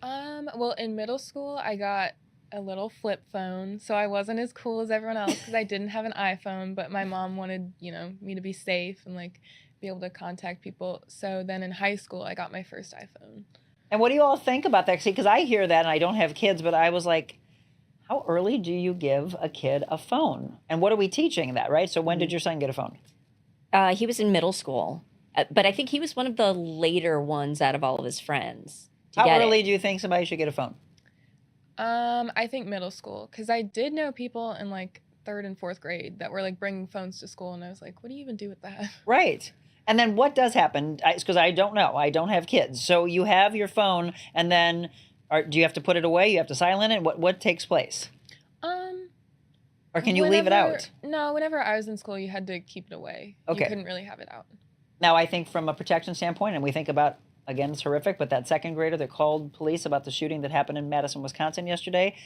Well, in middle school, I got a little flip phone, so I wasn't as cool as everyone else because I didn't have an iPhone, but my mom wanted, me to be safe and like be able to contact people. So then in high school, I got my first iPhone. And what do you all think about that? See, because I hear that and I don't have kids, but I was like, how early do you give a kid a phone? And what are we teaching that, right? So when did your son get a phone? He was in middle school, but I think he was one of the later ones out of all of his friends. How early do you think somebody should get a phone? I think middle school, because I did know people in like 3rd and 4th grade that were like bringing phones to school, and I was like, what do you even do with that? Right. And then what does happen? Because I don't know. I don't have kids. So you have your phone, and then do you have to put it away? You have to silent it? What takes place? Or can you leave it out? No, whenever I was in school, you had to keep it away. Okay. You couldn't really have it out. Now, I think from a protection standpoint, and we think about, again, it's horrific, but that 2nd grader that called police about the shooting that happened in Madison, Wisconsin yesterday,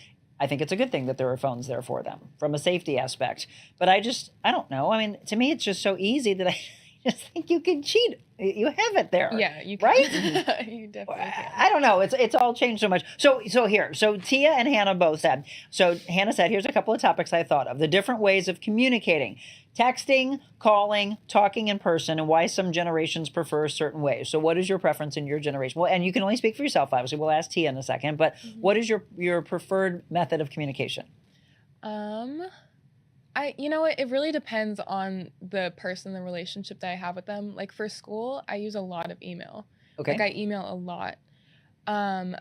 I think it's a good thing that there are phones there for them from a safety aspect. But I don't know. I mean, to me, it's just so easy that I just think you can cheat. You have it there. Yeah, you can. Right? You definitely can. I don't know. It's all changed so much. So here. So Tia and Hannah both said. So Hannah said, here's a couple of topics I thought of. The different ways of communicating. Texting, calling, talking in person, and why some generations prefer certain ways. So what is your preference in your generation? Well, and you can only speak for yourself, obviously. We'll ask Tia in a second. But what is your preferred method of communication? You know what? It really depends on the person, the relationship that I have with them. Like for school, I use a lot of email. Okay. Like I email a lot.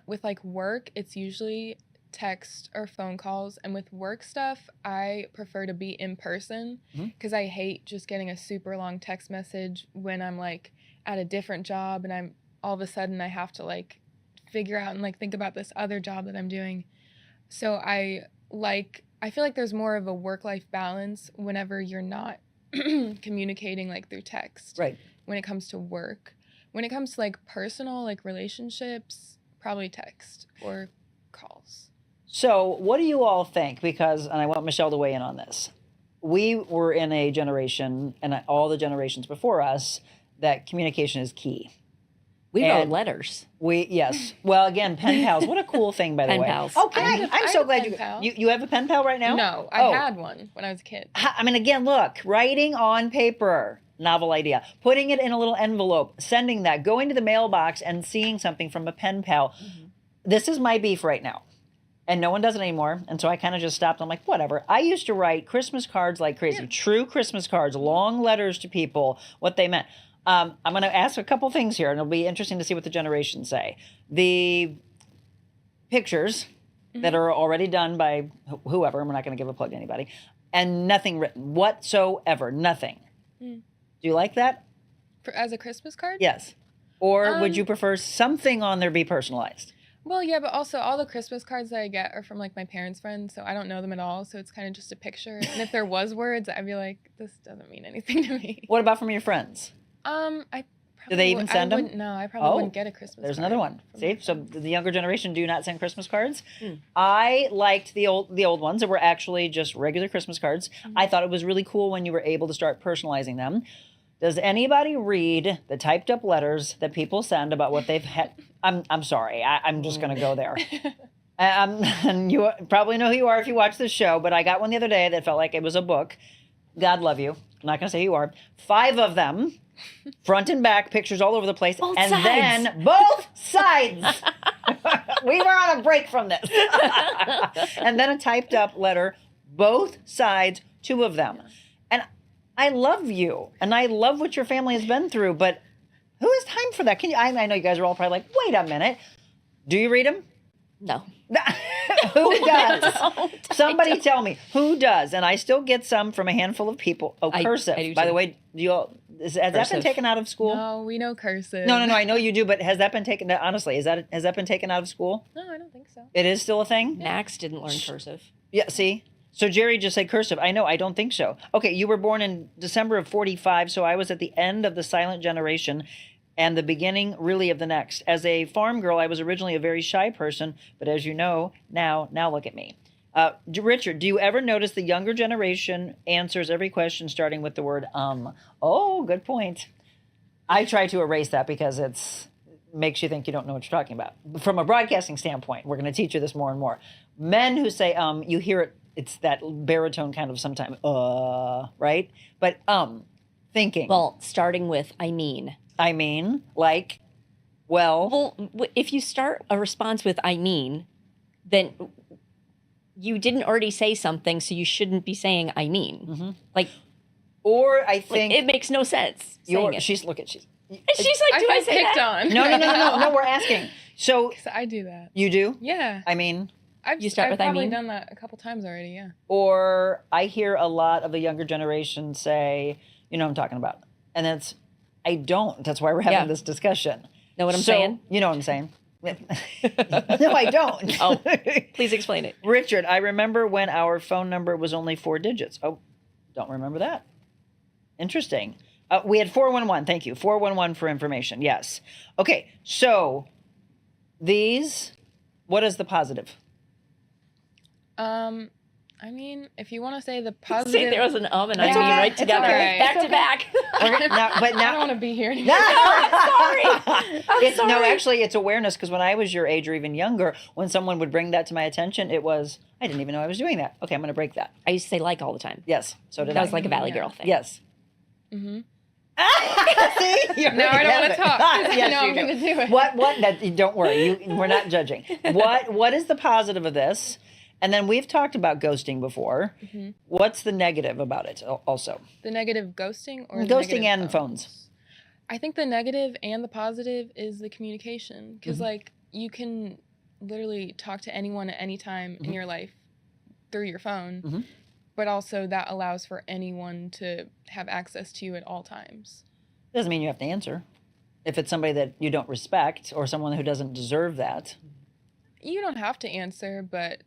With like work, it's usually text or phone calls. And with work stuff, I prefer to be in person because I hate just getting a super long text message when I'm like at a different job and I'm all of a sudden I have to like figure out and like think about this other job that I'm doing. So I feel like there's more of a work-life balance whenever you're not communicating like through text. Right. When it comes to work. When it comes to like personal, like relationships, probably text or calls. So what do you all think? Because, and I want Michelle to weigh in on this. We were in a generation, and all the generations before us, that communication is key. We wrote letters. Yes. Well, again, pen pals. What a cool thing, by the Pen way. pals. Oh, I I'm so had a glad pen pal. you have a pen pal right now? No, I had one when I was a kid. I mean, again, look, writing on paper, novel idea, putting it in a little envelope, sending that, going to the mailbox and seeing something from a pen pal. This is my beef right now. And no one does it anymore. And so I kind of just stopped. I'm like, whatever. I used to write Christmas cards like crazy. True Christmas cards, long letters to people, what they meant. I'm going to ask a couple things here, and it'll be interesting to see what the generations say. The pictures that are already done by whoever, we're not going to give a plug to anybody, and nothing written whatsoever, nothing. Mm. Do you like that? As a Christmas card? Yes. Or would you prefer something on there be personalized? Well, yeah, but also all the Christmas cards that I get are from like my parents' friends, so I don't know them at all. So it's kind of just a picture. And if there was words, I'd be like, this doesn't mean anything to me. What about from your friends? I Do they even send them? No, I probably wouldn't get a Christmas There's card. another one. See, so the younger generation do not send Christmas cards. I liked the old ones that were actually just regular Christmas cards. I thought it was really cool when you were able to start personalizing them. Does anybody read the typed up letters that people send about what they've had? I'm sorry. I'm just going to go there. And you probably know who you are if you watch this show, but I got one the other day that felt like it was a book. God love you. I'm not going to say who you are. 5 of them, front and back, pictures all over the place. Both and sides. then both sides. We were on a break from this. And then a typed up letter, both sides, 2 of them. And I love you, and I love what your family has been through, but who has time for that? Can you? I know you guys are all probably like, wait a minute. Do you read them? No. Who does? Somebody tell me who does. And I still get some from a handful of people. Oh, cursive. I do By the too. way, has that been Cursive. taken out of school? No, we know cursive. No. I know you do, but has that been taken? Honestly, has that been taken out of school? No, I don't think so. It is still a thing. Max didn't learn cursive. Yeah. See. So Jerry just said cursive. I know. I don't think so. Okay, you were born in December of 45, so I was at the end of the silent generation and the beginning really of the next. As a farm girl, I was originally a very shy person, but as you know, now look at me. Richard, do you ever notice the younger generation answers every question starting with the word Oh, good point. I try to erase that because it makes you think you don't know what you're talking about. From a broadcasting standpoint, we're going to teach you this more and more. Men who say you hear it, it's that baritone kind of sometimes, right? But thinking. Well, starting with I mean, like, well. If you start a response with I mean, then you didn't already say something, so you shouldn't be saying I mean. Mm-hmm. Like, or I think it makes no sense. She's like, I do I feel say picked that? on. No, we're asking. So I do that. You do? Yeah. I mean, I've probably done that a couple times already, yeah. Or I hear a lot of the younger generation say, you know what I'm talking about. And I don't. That's why we're having this discussion. Know what I'm saying? You know what I'm saying. No, I don't. Oh, please explain it. Richard, I remember when our phone number was only 4 digits. Oh, don't remember that. Interesting. We had 411. Thank you. 411 for information. Yes. Okay. So what is the positive? I mean, if you want to say the positive. See, there was an and I mean okay. right together, back to back. But now, I don't want to be here anymore. I'm sorry. No, actually, it's awareness, because when I was your age or even younger, when someone would bring that to my attention, it was, I didn't even know I was doing that. Okay, I'm going to break that. I used to say like all the time. Yes, so did That I. was like a Valley Girl thing. Yes. Mm-hmm. See? Now I don't want to talk. Yes, I know you I'm going to do it. What? Don't worry. We're not judging. What is the positive of this? And then we've talked about ghosting before. Mm-hmm. What's the negative about it also? The negative ghosting or ghosting and phones? I think the negative and the positive is the communication. Because, like, you can literally talk to anyone at any time in your life through your phone. But also that allows for anyone to have access to you at all times. Doesn't mean you have to answer. If it's somebody that you don't respect or someone who doesn't deserve that. You don't have to answer, but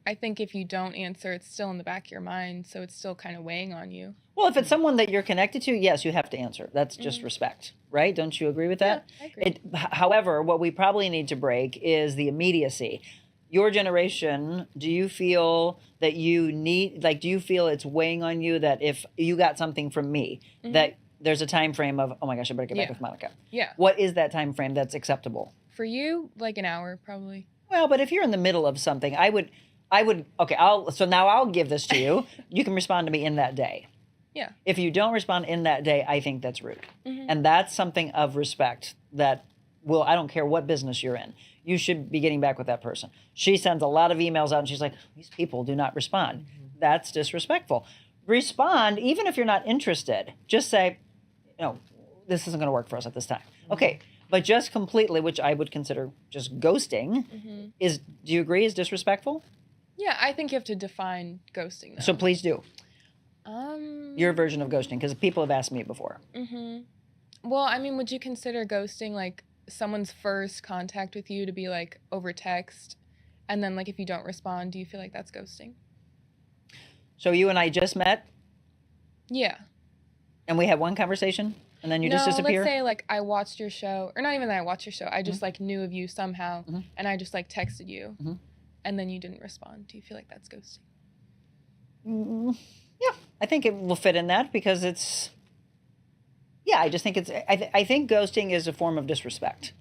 I think if you don't answer, it's still in the back of your mind, so it's still kind of weighing on you. Well, if it's someone that you're connected to, yes, you have to answer. That's just respect, right? Don't you agree with that? Yeah, I agree. However, what we probably need to break is the immediacy. Your generation, do you feel that do you feel it's weighing on you that if you got something from me, that there's a time frame of, oh my gosh, I better get back with Monica? Yeah. What is that time frame that's acceptable? For you, like an hour, probably. Well, but if you're in the middle of something, I would, okay, so now I'll give this to you. You can respond to me in that day. Yeah. If you don't respond in that day, I think that's rude. And that's something of respect that I don't care what business you're in. You should be getting back with that person. She sends a lot of emails out and she's like, these people do not respond. That's disrespectful. Respond, even if you're not interested. Just say, this isn't going to work for us at this time. Okay, but just completely, which I would consider just ghosting, do you agree is disrespectful? Yeah, I think you have to define ghosting, though. So please do. Your version of ghosting, because people have asked me before. Well, I mean, would you consider ghosting like someone's first contact with you to be like over text, and then like if you don't respond, do you feel like that's ghosting? So you and I just met, Yeah. and we had one conversation, and then you just disappear? Let's say like I watched your show, or not even that I watched your show. I just like knew of you somehow, and I just like texted you, and then you didn't respond. Do you feel like that's ghosting? Yeah, I think it will fit in that because it's. Yeah, I just think it's. I think ghosting is a form of disrespect.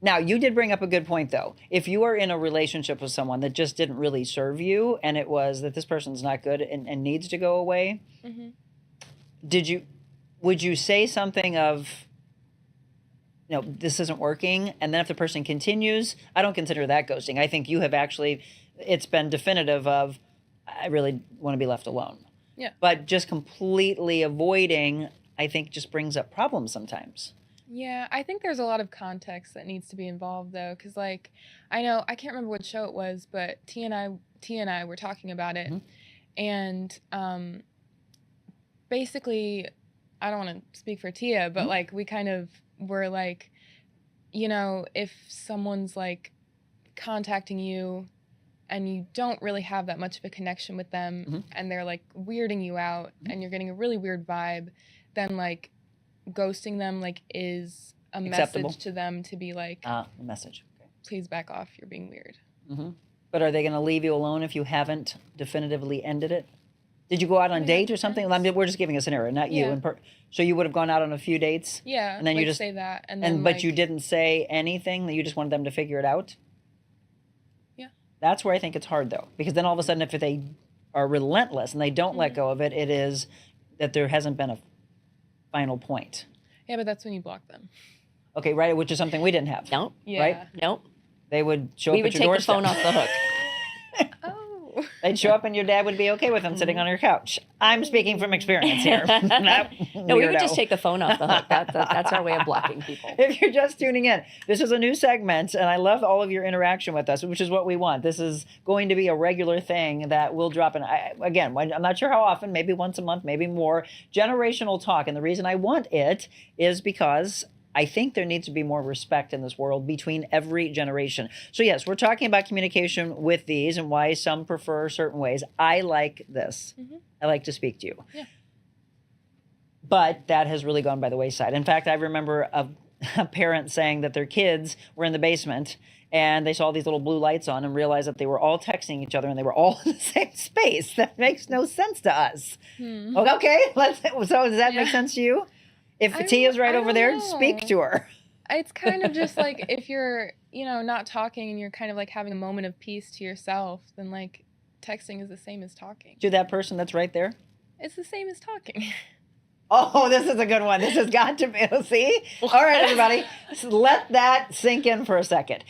Now, you did bring up a good point, though. If you are in a relationship with someone that just didn't really serve you, and it was that this person's not good and needs to go away, would you say something of, this isn't working, and then if the person continues, I don't consider that ghosting. I think you have actually, it's been definitive of, I really want to be left alone. Yeah. But just completely avoiding, I think, just brings up problems sometimes. Yeah, I think there's a lot of context that needs to be involved, though, because like I know I can't remember what show it was, but T and I were talking about it, and basically, I don't want to speak for Tia, but like we kind of were like, if someone's like contacting you and you don't really have that much of a connection with them, and they're like weirding you out, and you're getting a really weird vibe, then like ghosting them like is a Acceptable. message to them to be like, a message. Okay. Please back off, you're being weird. But are they going to leave you alone if you haven't definitively ended it? Did you go out on a date or something? We're just giving a scenario, not you. Yeah. So you would have gone out on a few dates? Yeah, And then like you just say that, and then but like, you didn't say anything, that you just wanted them to figure it out? Yeah. That's where I think it's hard, though, because then all of a sudden if they are relentless and they don't let go of it, it is that there hasn't been a final point. Yeah, but that's when you block them. Okay, right, which is something we didn't have. Nope. Yeah. Right? Nope. They would show We up would at your take the doorstep. phone off the hook. They'd show up and your dad would be okay with them sitting on your couch. I'm speaking from experience here. No, we would just take the phone off the hook. That's our way of blocking people. If you're just tuning in, this is a new segment, and I love all of your interaction with us, which is what we want. This is going to be a regular thing that we'll drop in. Again, I'm not sure how often, maybe once a month, maybe more. Generational talk, and the reason I want it is because I think there needs to be more respect in this world between every generation. So yes, we're talking about communication with these and why some prefer certain ways. I like this. I like to speak to you. Yeah. But that has really gone by the wayside. In fact, I remember a parent saying that their kids were in the basement and they saw these little blue lights on and realized that they were all texting each other and they were all in the same space. That makes no sense to us. Okay, so does that make sense to you? If Tia's right over there, speak to her. It's kind of just like if you're, not talking and you're kind of like having a moment of peace to yourself, then like texting is the same as talking. To that person that's right there? It's the same as talking. Oh, this is a good one. This has got to be. See? All right, everybody. Let that sink in for a second.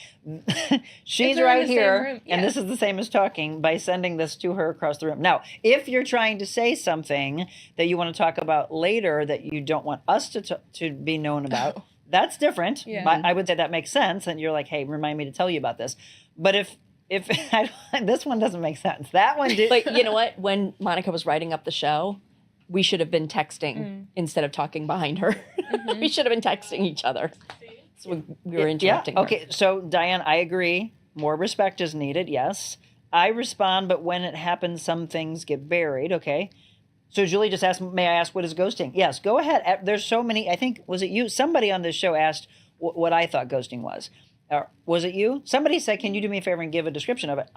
She's they're in right the same here, room, and yeah. this is the same as talking by sending this to her across the room. Now, if you're trying to say something that you want to talk about later that you don't want us to be known about, that's different. Yeah. But I would say that makes sense, and you're like, hey, remind me to tell you about this. But if this one doesn't make sense. That one did. But you know what? When Monica was writing up the show, we should have been texting instead of talking behind her. We should have been texting each other. So we were interrupting her. Okay, so Diane, I agree. More respect is needed, yes. I respond, but when it happens, some things get buried, okay? So Julie just asked, may I ask what is ghosting? Yes, go ahead. There's so many, I think, was it you? Somebody on this show asked what I thought ghosting was. Was it you? Somebody said, can you do me a favor and give a description of it?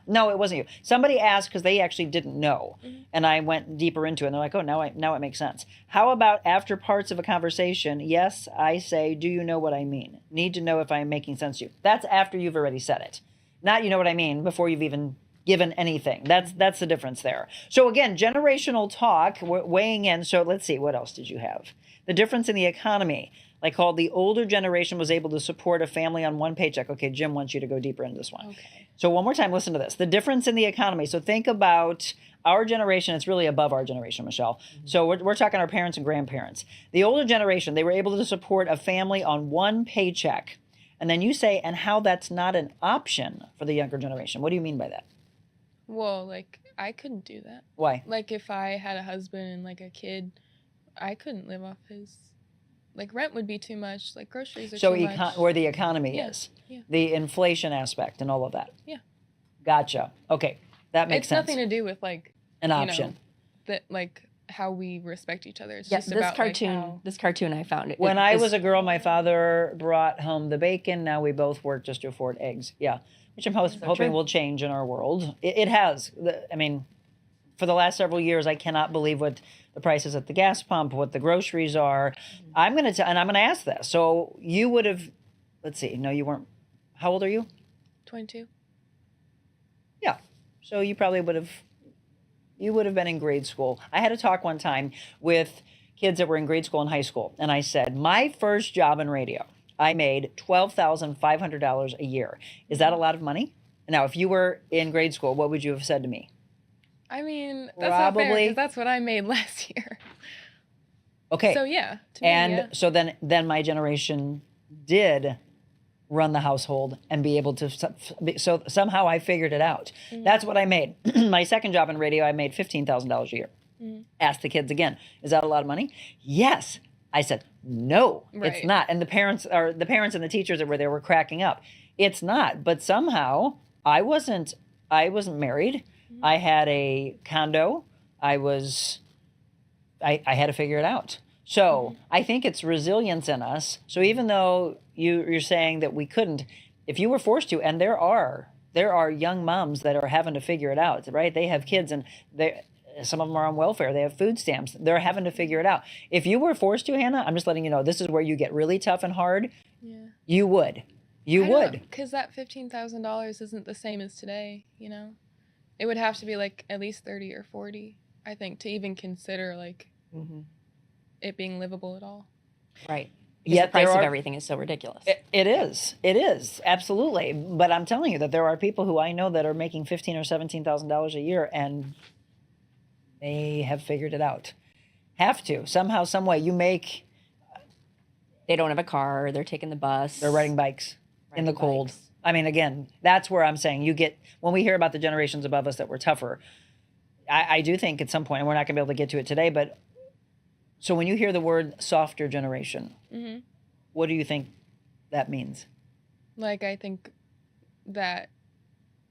No, it wasn't you. Somebody asked because they actually didn't know. And I went deeper into it. And they're like, oh, now it makes sense. How about after parts of a conversation? Yes, I say, do you know what I mean? Need to know if I'm making sense to you. That's after you've already said it. Not you know what I mean before you've even given anything. That's the difference there. So again, generational talk, weighing in. So let's see, what else did you have? The difference in the economy. like called the older generation was able to support a family on one paycheck. Okay, Jim wants you to go deeper into this one. Okay. So one more time, listen to this. The difference in the economy. So think about our generation. It's really above our generation, Michelle. So we're talking our parents and grandparents. The older generation, they were able to support a family on one paycheck. And then you say, and how that's not an option for the younger generation. What do you mean by that? Well, like, I couldn't do that. Why? Like, if I had a husband and, like, a kid, I couldn't live off his. Like, rent would be too much. Like, groceries are So too much. where the economy Yeah, is, yeah. the inflation aspect and all of that. Yeah. Gotcha. Okay, that makes It's sense. nothing to do with, like, An you know, option. that, like, how we respect each other. It's Yeah, just this about, cartoon. like, how... This cartoon I found. When I was a girl, my father brought home the bacon. Now we both work just to afford eggs. Yeah, which I'm hoping true. will change in our world. It has. I mean, for the last several years, I cannot believe what the prices at the gas pump, what the groceries are. I'm going to and I'm going to ask this. So you would have, let's see. No, you weren't. How old are you? 22. Yeah. So you probably would have. You would have been in grade school. I had a talk one time with kids that were in grade school and high school, and I said, my first job in radio, I made $12,500 a year. Is that a lot of money? Now, if you were in grade school, what would you have said to me? I mean, that's not fair, Probably. 'cause that's what I made last year. Okay. So, yeah. To me, And yeah. so then my generation did run the household and be able to, so somehow I figured it out. Mm-hmm. That's what I made. My second job in radio, I made $15,000 a year. Mm-hmm. Ask the kids again, is that a lot of money? Yes. I said, no, it's Right. not. And the parents and the teachers that were there were cracking up. It's not. But somehow I wasn't married. Mm-hmm. I had a condo. I had to figure it out. So I think it's resilience in us. So even though you're saying that we couldn't, if you were forced to, and there are young moms that are having to figure it out, right? They have kids and some of them are on welfare. They have food stamps. They're having to figure it out. If you were forced to, Hannah, I'm just letting you know, this is where you get really tough and hard. Yeah. You would. You would. Because that $15,000 isn't the same as today, you know? It would have to be, like, at least 30 or 40, I think, to even consider, like, it being livable at all. Right. Because Yet the price there of are- everything is so ridiculous. It is absolutely. But I'm telling you that there are people who I know that are making $15,000 or $17,000 a year, and they have figured it out. Have to somehow, some way. They don't have a car. They're taking the bus. They're riding bikes in the Riding cold. bikes. I mean, again, that's where I'm saying when we hear about the generations above us that were tougher. I do think at some point, and we're not going to be able to get to it today, but so when you hear the word softer generation, Mm-hmm. what do you think that means? Like, I think that,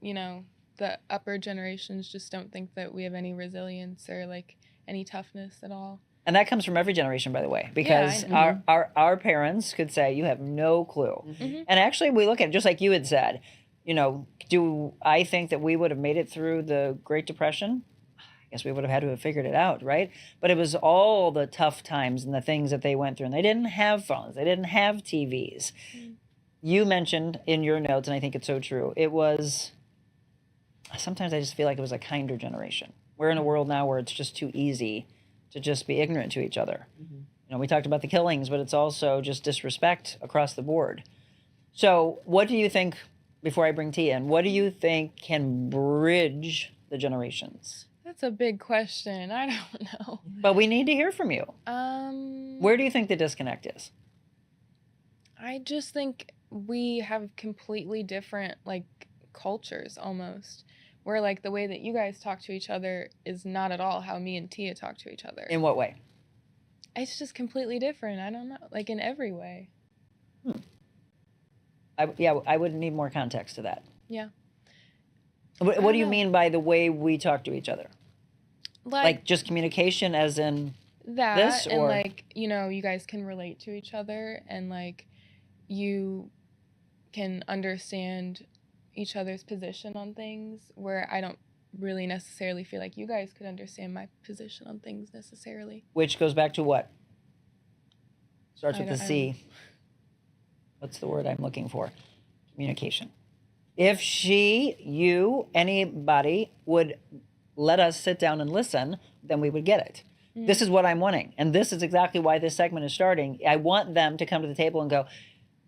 you know, the upper generations just don't think that we have any resilience or, like, any toughness at all. And that comes from every generation, by the way, because know. our parents could say, you have no clue. Mhm. And actually, we look at it just like you had said, you know, do I think that we would have made it through the Great Depression? I guess we would have had to have figured it out, right? But it was all the tough times and the things that they went through. And they didn't have phones. They didn't have TVs. You mentioned in your notes, and I think it's so true, it was, sometimes I just feel like it was a kinder generation. We're in a world now where it's just too easy to just be ignorant to each other. You know, we talked about the killings, but it's also just disrespect across the board. So what do you think, before I bring T in, what do you think can bridge the generations? That's a big question. I don't know. But we need to hear from you. Where do you think the disconnect is? I just think we have completely different, like, cultures almost. Where, like, the way that you guys talk to each other is not at all how me and Tia talk to each other. In what way? It's just completely different. I don't know. Like, in every way. I would need more context to that. Yeah. What do you mean by the way we talk to each other? Like just communication as in that, this, and, or like, you know, you guys can relate to each other, and, like, you can understand each other's position on things, where I don't really necessarily feel like you guys could understand my position on things necessarily. which goes back to what? Starts with I the don't- C. What's the word I'm looking for? Communication. If you, anybody would let us sit down and listen, then we would get it. This is what I'm wanting. And this is exactly why this segment is starting. I want them to come to the table and go,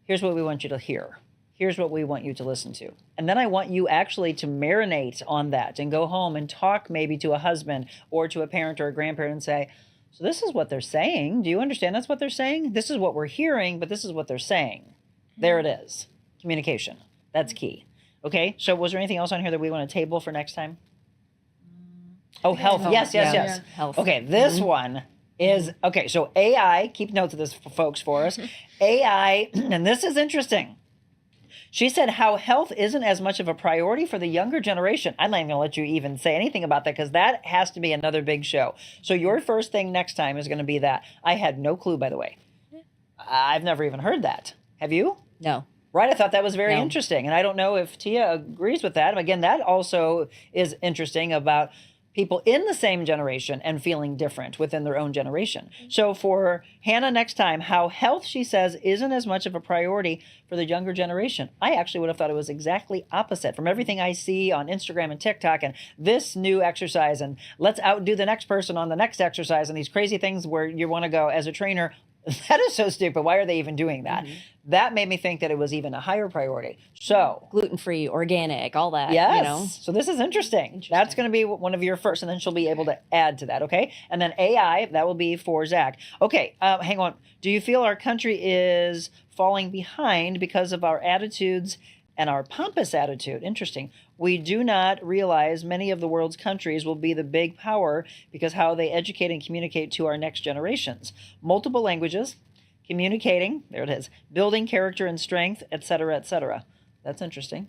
here's what we want you to hear. Here's what we want you to listen to. And then I want you actually to marinate on that and go home and talk maybe to a husband or to a parent or a grandparent and say, so this is what they're saying. Do you understand that's what they're saying? This is what we're hearing, but this is what they're saying. There it is. Communication. That's key. Okay, so was there anything else on here that we want to table for next time? Oh, health. Yes. Health. Okay, this one is, okay, so AI, keep notes of this, folks, for us. AI, and this is interesting. She said how health isn't as much of a priority for the younger generation. I'm not even going to let you even say anything about that because that has to be another big show. So your first thing next time is going to be that. I had no clue, by the way. I've never even heard that. Have you? No. Right, I thought that was very No. interesting. And I don't know if Tia agrees with that. Again, that also is interesting about people in the same generation and feeling different within their own generation. So for Hannah next time, how health, she says, isn't as much of a priority for the younger generation. I actually would have thought it was exactly opposite from everything I see on Instagram and TikTok and this new exercise and let's outdo the next person on the next exercise and these crazy things where you want to go as a trainer. That is so stupid. Why are they even doing that? That made me think that it was even a higher priority. So gluten-free, organic, all that. yes. You know? So this is interesting. That's going to be one of your first, and then she'll be able to add to that. Okay. And then AI, that will be for Zach. Okay. Hang on. Do you feel our country is falling behind because of our attitudes and our pompous attitude? Interesting. We do not realize many of the world's countries will be the big power because how they educate and communicate to our next generations. Multiple languages, communicating, there it is, building character and strength, et cetera, et cetera. That's interesting.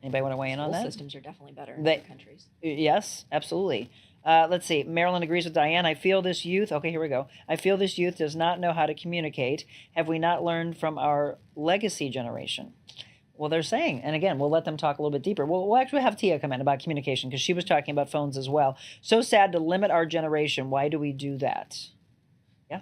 Anybody want to weigh in on School that? systems are definitely better in They- other countries. Yes, absolutely. Let's see. Marilyn agrees with Diane. I feel this youth. Okay, here we go. I feel this youth does not know how to communicate. Have we not learned from our legacy generation? Well, they're saying, and again, we'll let them talk a little bit deeper. We'll actually have Tia come in about communication because she was talking about phones as well. So sad to limit our generation. Why do we do that? Yeah.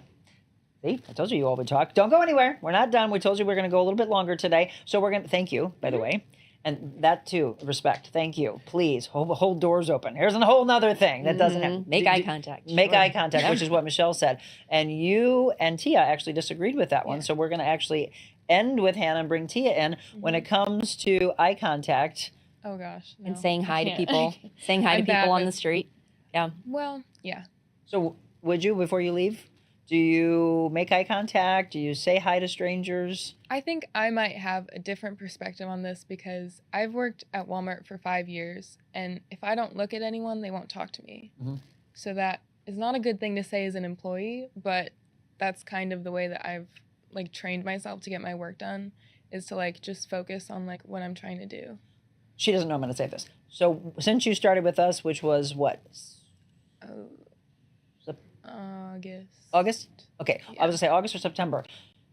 See, I told you all would talk. Don't go anywhere. We're not done. We told you we're going to go a little bit longer today. So we're going to, thank you, by the way. And that too, respect. Thank you. Please hold doors open. Here's a whole nother thing that doesn't have. Make eye contact. Make Sure. eye contact, which is what Michelle said. And you and Tia actually disagreed with that one. So we're going to actually end with Hannah and bring Tia in when it comes to eye contact. Oh gosh. And no, saying I hi to can't. people. Saying hi to I'm bad people on with- the street. Yeah. Well, yeah. So would you, before you leave, do you make eye contact? Do you say hi to strangers? I think I might have a different perspective on this because I've worked at Walmart for 5 years, and if I don't look at anyone, they won't talk to me. Mhm. So that is not a good thing to say as an employee, but that's kind of the way that I've like trained myself to get my work done, is to like just focus on like what I'm trying to do. She doesn't know I'm going to say this. So since you started with us, which was what? August. August? Okay. I was going to say August or September.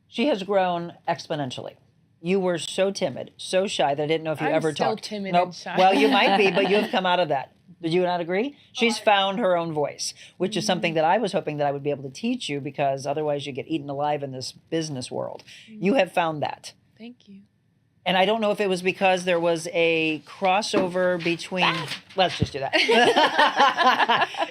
She has grown exponentially. You were so timid, so shy that I didn't know if you I'm ever still talked. timid Nope. and shy. Well, you might be, but you have come out of that. Did you not agree? She's found her own voice, which is something that I was hoping that I would be able to teach you because otherwise you get eaten alive in this business world. You have found that. Thank you. And I don't know if it was because there was a crossover between, let's just do that.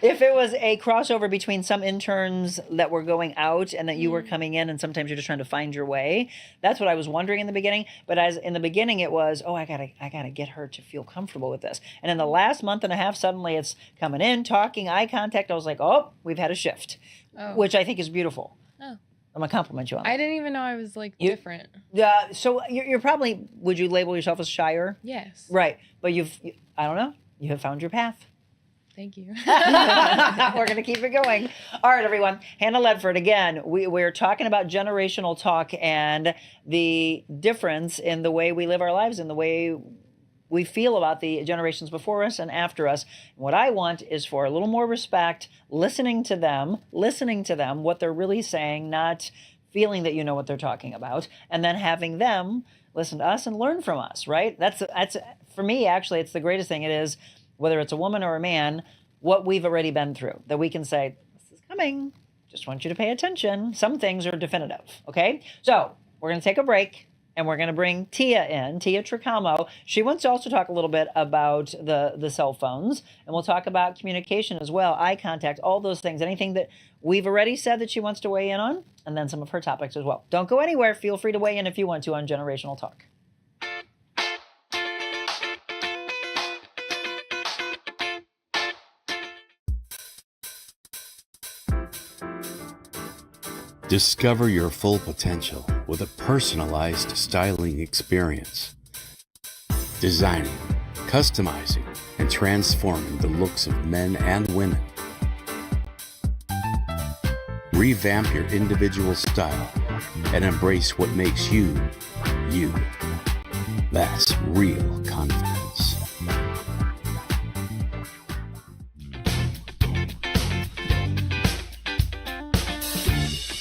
If it was a crossover between some interns that were going out and that you were coming in and sometimes you're just trying to find your way. That's what I was wondering in the beginning. But as in the beginning it was, I gotta get her to feel comfortable with this. And in the last month and a half, suddenly it's coming in, talking, eye contact. I was like, oh, we've had a shift, which I think is beautiful. Oh. I'm gonna compliment you on that. I didn't even know I was like different. So you're probably, would you label yourself as shyer? Yes. Right. But I don't know, you have found your path. Thank you. We're going to keep it going. All right, everyone. Hannah Ledford, again, we're talking about generational talk and the difference in the way we live our lives and the way we feel about the generations before us and after us. What I want is for a little more respect, listening to them, what they're really saying, not feeling that you know what they're talking about, and then having them listen to us and learn from us, right? That's for me, actually, it's the greatest thing. It is, whether it's a woman or a man, what we've already been through, that we can say, this is coming. Just want you to pay attention. Some things are definitive, okay? So we're going to take a break. and we're going to bring Tia in, Tia Tricamo. She wants to also talk a little bit about the cell phones, and we'll talk about communication as well, eye contact, all those things, anything that we've already said that she wants to weigh in on, and then some of her topics as well. Don't go anywhere. Feel free to weigh in if you want to on Generational Talk. Discover your full potential with a personalized styling experience. Designing, customizing, and transforming the looks of men and women. Revamp your individual style and embrace what makes you, you. That's real confidence.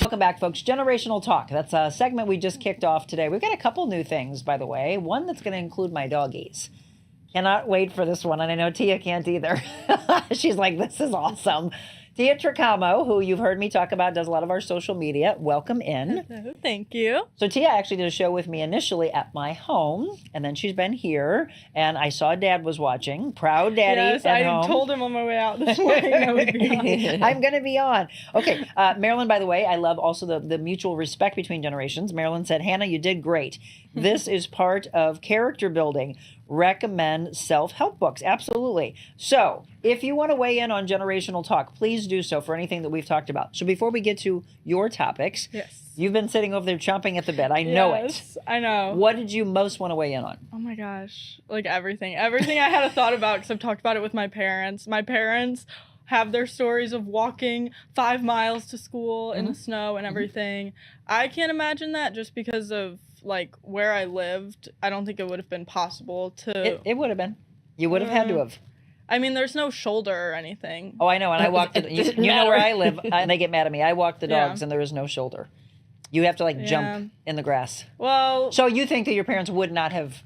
Welcome back, folks. Generational Talk. That's a segment we just kicked off today. We've got a couple new things, by the way. One that's going to include my doggies. Cannot wait for this one, and I know Tia can't either. She's like, this is awesome. Tia Tricamo, who you've heard me talk about, does a lot of our social media. Welcome in. Hello, thank you. So Tia actually did a show with me initially at my home, and then she's been here, and I saw Dad was watching. Proud Daddy yes, at I home. told him on my way out this morning I would be on. I'm going to be on. Okay, Marilyn, by the way, I love also the mutual respect between generations. Marilyn said, Hannah, you did great. This is part of character building. Recommend self-help books. Absolutely. So if you want to weigh in on Generational Talk, please do so for anything that we've talked about. So before we get to your topics, yes, you've been sitting over there chomping at the bit. I know it. I know. What did you most want to weigh in on? Oh my gosh. Like everything. Everything I had a thought about because I've talked about it with my parents. My parents have their stories of walking 5 miles to school in the snow and everything. I can't imagine that just because of like where I lived. I don't think it would have been possible to. It would have been. You would have had to have. I mean, there's no shoulder or anything. Oh, I know. And I walked. You know where I live, and they get mad at me. I walk the dogs, and there is no shoulder. You have to like jump in the grass. Well. So you think that your parents would not have,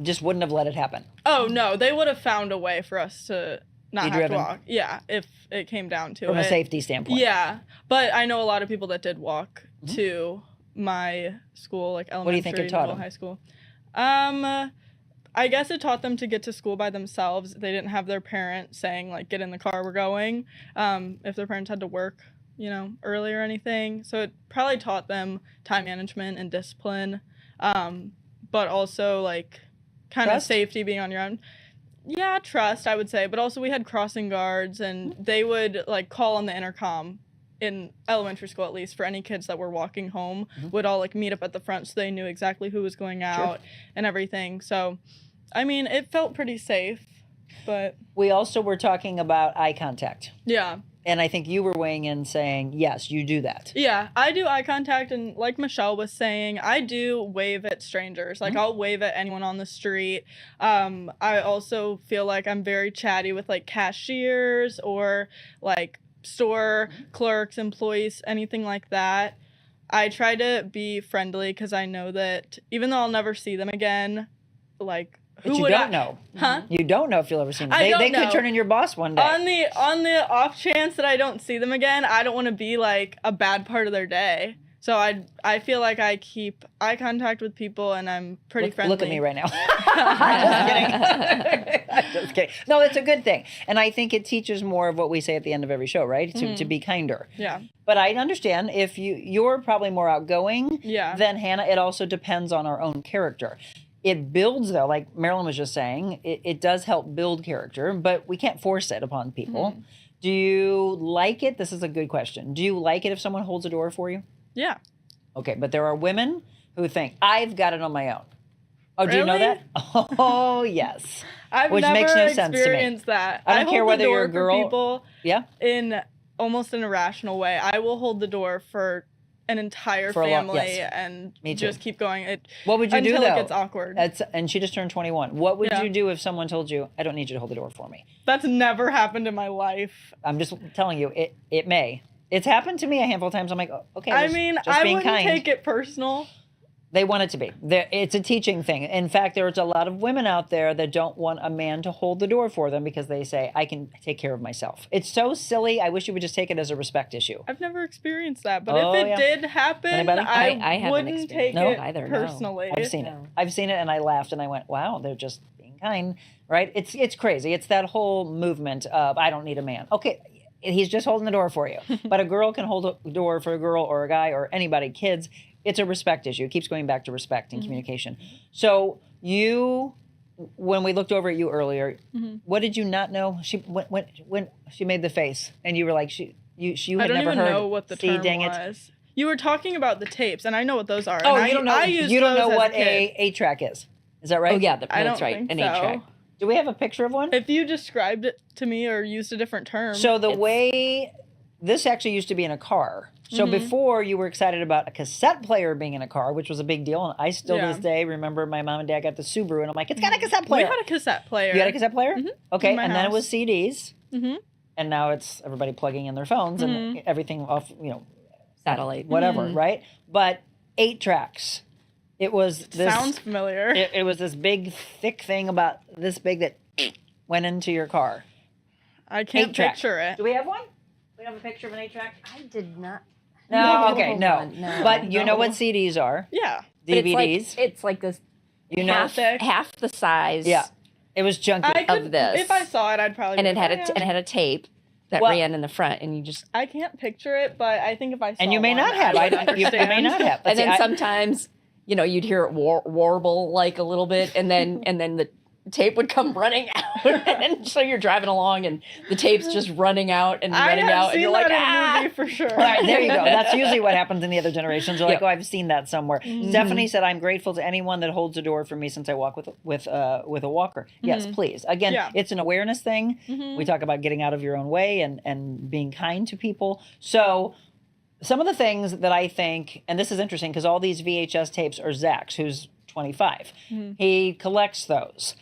just wouldn't have let it happen? Oh no, they would have found a way for us to not Be have driven. to walk. Yeah, if it came down to it. From a safety standpoint. Yeah, but I know a lot of people that did walk to my school, like elementary, What do you think it taught middle, them? high school. I guess it taught them to get to school by themselves. They didn't have their parent saying like, get in the car, we're going. If their parents had to work, early or anything. So it probably taught them time management and discipline, but also like kind of safety, being on your own. Yeah, trust, I would say. But also we had crossing guards, and they would like call on the intercom in elementary school, at least, for any kids that were walking home, would all like meet up at the front so they knew exactly who was going out and everything. So, I mean, it felt pretty safe, but. We also were talking about eye contact. Yeah. And I think you were weighing in saying, yes, you do that. Yeah, I do eye contact, and like Michelle was saying, I do wave at strangers. Like, I'll wave at anyone on the street. I also feel like I'm very chatty with like cashiers or like store clerks, employees, anything like that. I try to be friendly because I know that even though I'll never see them again, like But you don't know. Huh? You don't know if you'll ever see them. I don't They know. could turn in your boss one day. On the off chance that I don't see them again, I don't want to be like a bad part of their day. So I feel like I keep eye contact with people, and I'm pretty friendly. Look at me right now. I'm just kidding. I'm just kidding. No, it's a good thing. And I think it teaches more of what we say at the end of every show, right? To be kinder. Yeah. But I understand if you're probably more outgoing than Hannah. It also depends on our own character. It builds, though, like Marilyn was just saying, it does help build character, but we can't force it upon people. Do you like it? This is a good question. Do you like it if someone holds a door for you? Yeah. Okay, but there are women who think, I've got it on my own. Oh, do you know Really? that? Oh, yes. I've Which never makes no sense to me. experienced that. I don't care hold the whether you're a door for girl. people Yeah. in almost an irrational way. I will hold the door for an entire For a long- family yes. and Me too. just keep going. What would you do, until though? it gets awkward. And she just turned 21. What would Yeah. you do if someone told you, I don't need you to hold the door for me? That's never happened in my life. I'm just telling you, it may. It's happened to me a handful of times. I'm like, oh, okay, I just mean, just I being wouldn't kind. take it personal. They want it to be. It's a teaching thing. In fact, there's a lot of women out there that don't want a man to hold the door for them because they say, I can take care of myself. It's so silly. I wish you would just take it as a respect issue. I've never experienced that, but Oh, if it yeah. did happen, Anybody? I haven't wouldn't take experienced it personally. I've seen it. I've seen it, and I laughed, and I went, wow, they're just being kind, right? It's crazy. It's that whole movement of, I don't need a man. Okay, he's just holding the door for you. But a girl can hold a door for a girl or a guy or anybody, kids. It's a respect issue. It keeps going back to respect and communication. So when we looked over at you earlier, what did you not know? When she made the face, and you were like, you I had don't never even heard. know what the term dang was. You were talking about the tapes, and I know what those are. Oh, and you don't know. You don't know what a a 8-track is. Is that right? Oh yeah, I that's don't right. think An so. 8-track. Do we have a picture of one? If you described it to me or used a different term. So the way this actually used to be in a car. So before you were excited about a cassette player being in a car, which was a big deal. And I still to this day remember my mom and dad got the Subaru, and I'm like, it's got a cassette player. We had a cassette player. You had a cassette player? Okay, In my and then it was house. CDs. And now it's everybody plugging in their phones and everything off, satellite, whatever, right? But 8 tracks. It was this. Sounds familiar. It was this big, thick thing about this big that went into your car. I can't 8-track. picture it. Do we have one? We have a picture of an 8-track? I did not. No, okay, no. No. But you know what CDs are? Yeah. But DVDs. it's like this. You know, half the size. yeah, it was chunky. I could, of this. If I saw it, I'd probably. And be it had like, and it had a tape that Well- ran in the front, and you just. I can't picture it, but I think if I saw And you may one, not have. I would You understand. may not have. And See, then sometimes, you'd hear it warble like a little bit, and then the tape would come running out, and so you're driving along, and the tape's just running out and I running have out, seen and you're that like, in a movie for sure. All right, there you go. That's usually what happens in the other generations. They're like, oh, I've seen that somewhere. Stephanie said, I'm grateful to anyone that holds a door for me since I walk with a walker. Yes, please. Again, it's an awareness thing. We talk about getting out of your own way and being kind to people. So some of the things that I think, and this is interesting because all these VHS tapes are Zach's, who's 25. He collects those.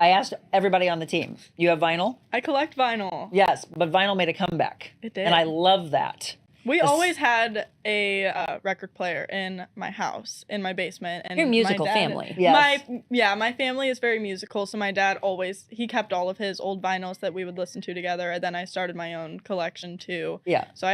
I asked everybody on the team, you have vinyl? I collect vinyl. Yes, but vinyl made a comeback. It did. And I love that. We always had a record player in my house, in my basement. And You're a musical my dad, family. Yes. My family is very musical, so my dad he kept all of his old vinyls that we would listen to together, and then I started my own collection too. Yeah. So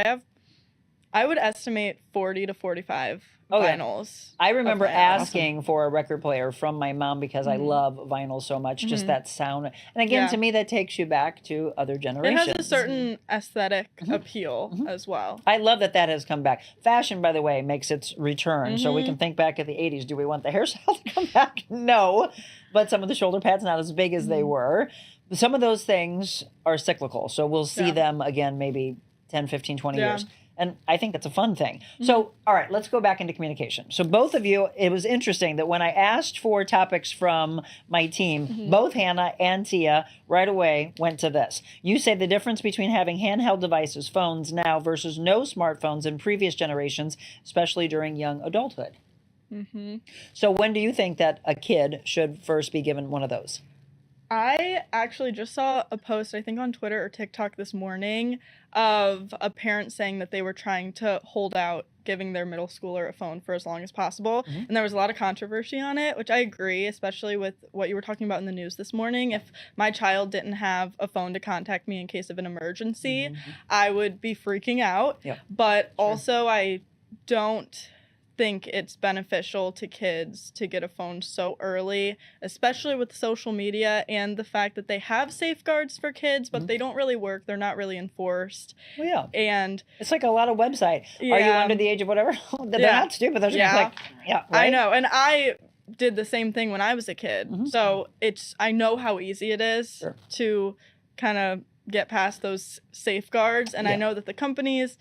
I would estimate 40 to 45 vinyls. I remember of my house. asking for a record player from my mom because I love vinyl so much, just that sound. And again, to me, that takes you back to other It generations. has a certain aesthetic appeal as well. I love that has come back. Fashion, by the way, makes its return. So we can think back at the 80s. Do we want the hairstyle to come back? No. But some of the shoulder pads, not as big as they were. Some of those things are cyclical. So we'll see them again maybe 10, 15, 20 years. And I think that's a fun thing. So, all right, let's go back into communication. So both of you, it was interesting that when I asked for topics from my team, both Hannah and Tia right away went to this. You say the difference between having handheld devices, phones now versus no smartphones in previous generations, especially during young adulthood. So when do you think that a kid should first be given one of those? I actually just saw a post, I think on Twitter or TikTok this morning, of a parent saying that they were trying to hold out giving their middle schooler a phone for as long as possible. And there was a lot of controversy on it, which I agree, especially with what you were talking about in the news this morning. If my child didn't have a phone to contact me in case of an emergency, I would be freaking out. But also, I don't think it's beneficial to kids to get a phone so early, especially with social media and the fact that they have safeguards for kids, but they don't really work. They're not really enforced. Well, yeah. And it's like a lot of website. Are you under the age of whatever? They're not stupid. They're just like, right? I know. And I did the same thing when I was a kid. So I know how easy it is to kind of get past those safeguards. And I know that the companies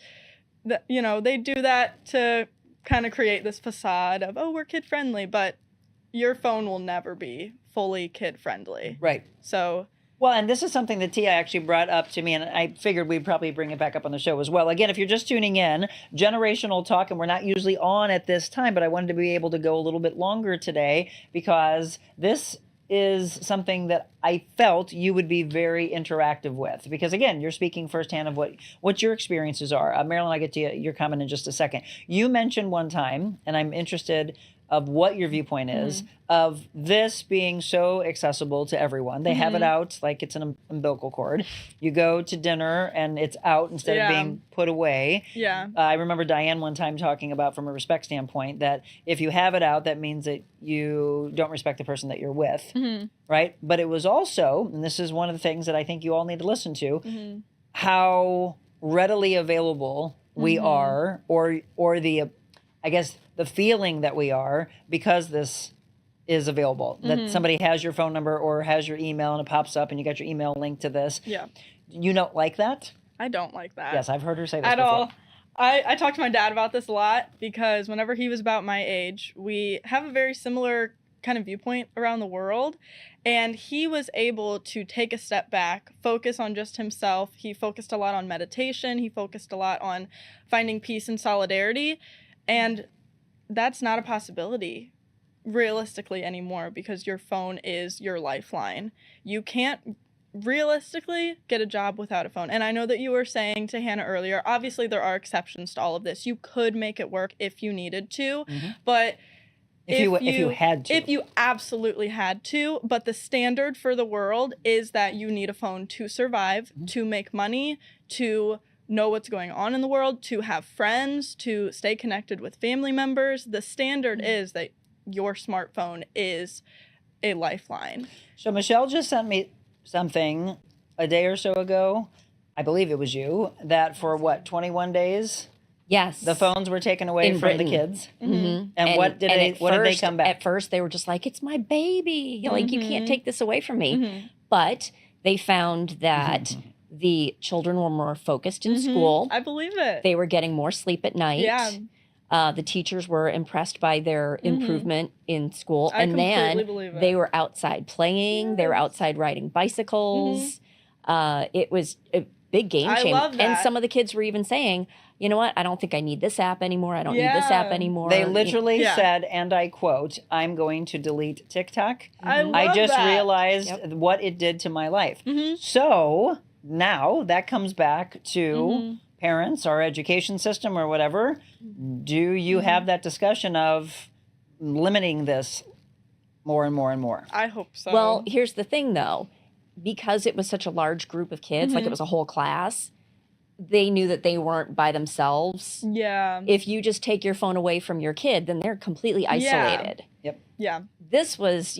that, they do that to kind of create this facade of, oh, we're kid friendly, but your phone will never be fully kid friendly. Right. So, well, and this is something that Tia actually brought up to me, and I figured we'd probably bring it back up on the show as well. Again, if you're just tuning in, generational talk, and we're not usually on at this time, but I wanted to be able to go a little bit longer today because this is something that I felt you would be very interactive with. Because again, you're speaking firsthand of what your experiences are. Marilyn, I'll get to your comment in just a second. You mentioned one time, and I'm interested of what your viewpoint is of this being so accessible to everyone. They have it out like it's an umbilical cord. You go to dinner and it's out instead of being put away. Yeah. I remember Diane one time talking about, from a respect standpoint, that if you have it out, that means that you don't respect the person that you're with, right? But it was also, and this is one of the things that I think you all need to listen to, how readily available we are, or the, I guess, the feeling that we are, because this is available, that somebody has your phone number or has your email and it pops up and you got your email linked to this. Yeah. You don't like that? I don't like that. Yes, I've heard her say this at before. all. I talked to my dad about this a lot, because whenever he was about my age, we have a very similar kind of viewpoint around the world, and he was able to take a step back, focus on just himself. He focused a lot on meditation. He focused a lot on finding peace and solidarity, and that's not a possibility realistically anymore, because your phone is your lifeline. You can't realistically get a job without a phone. And I know that you were saying to Hannah earlier, obviously there are exceptions to all of this. You could make it work if you needed to, but if you had to. If you absolutely had to, but the standard for the world is that you need a phone to survive, to make money, to know what's going on in the world, to have friends, to stay connected with family members. The standard is that your smartphone is a lifeline. So Michelle just sent me something a day or so ago, I believe it was you, that for what, 21 days? Yes. The phones were taken away In from Britain. the kids. Mhm. And what did they come back? At first, they were just like, "It's my baby. Like, you can't take this away from me." But they found that the children were more focused in school. I believe it. They were getting more sleep at night. Yeah. The teachers were impressed by their improvement in school. I And completely believe it. they were outside playing. They were outside riding bicycles. It was a big game I changer. love And that. some of the kids were even saying, you know what? I don't think I need this app anymore. I don't need this app anymore. They literally said, and I quote, "I'm going to delete TikTok. I just that. realized what it did to my life." So now that comes back to parents, our education system, or whatever. Do you have that discussion of limiting this more and more and more? I hope so. Well, here's the thing, though. Because it was such a large group of kids, like it was a whole class, they knew that they weren't by themselves. Yeah. If you just take your phone away from your kid, then they're completely isolated. Yep. Yeah. This was,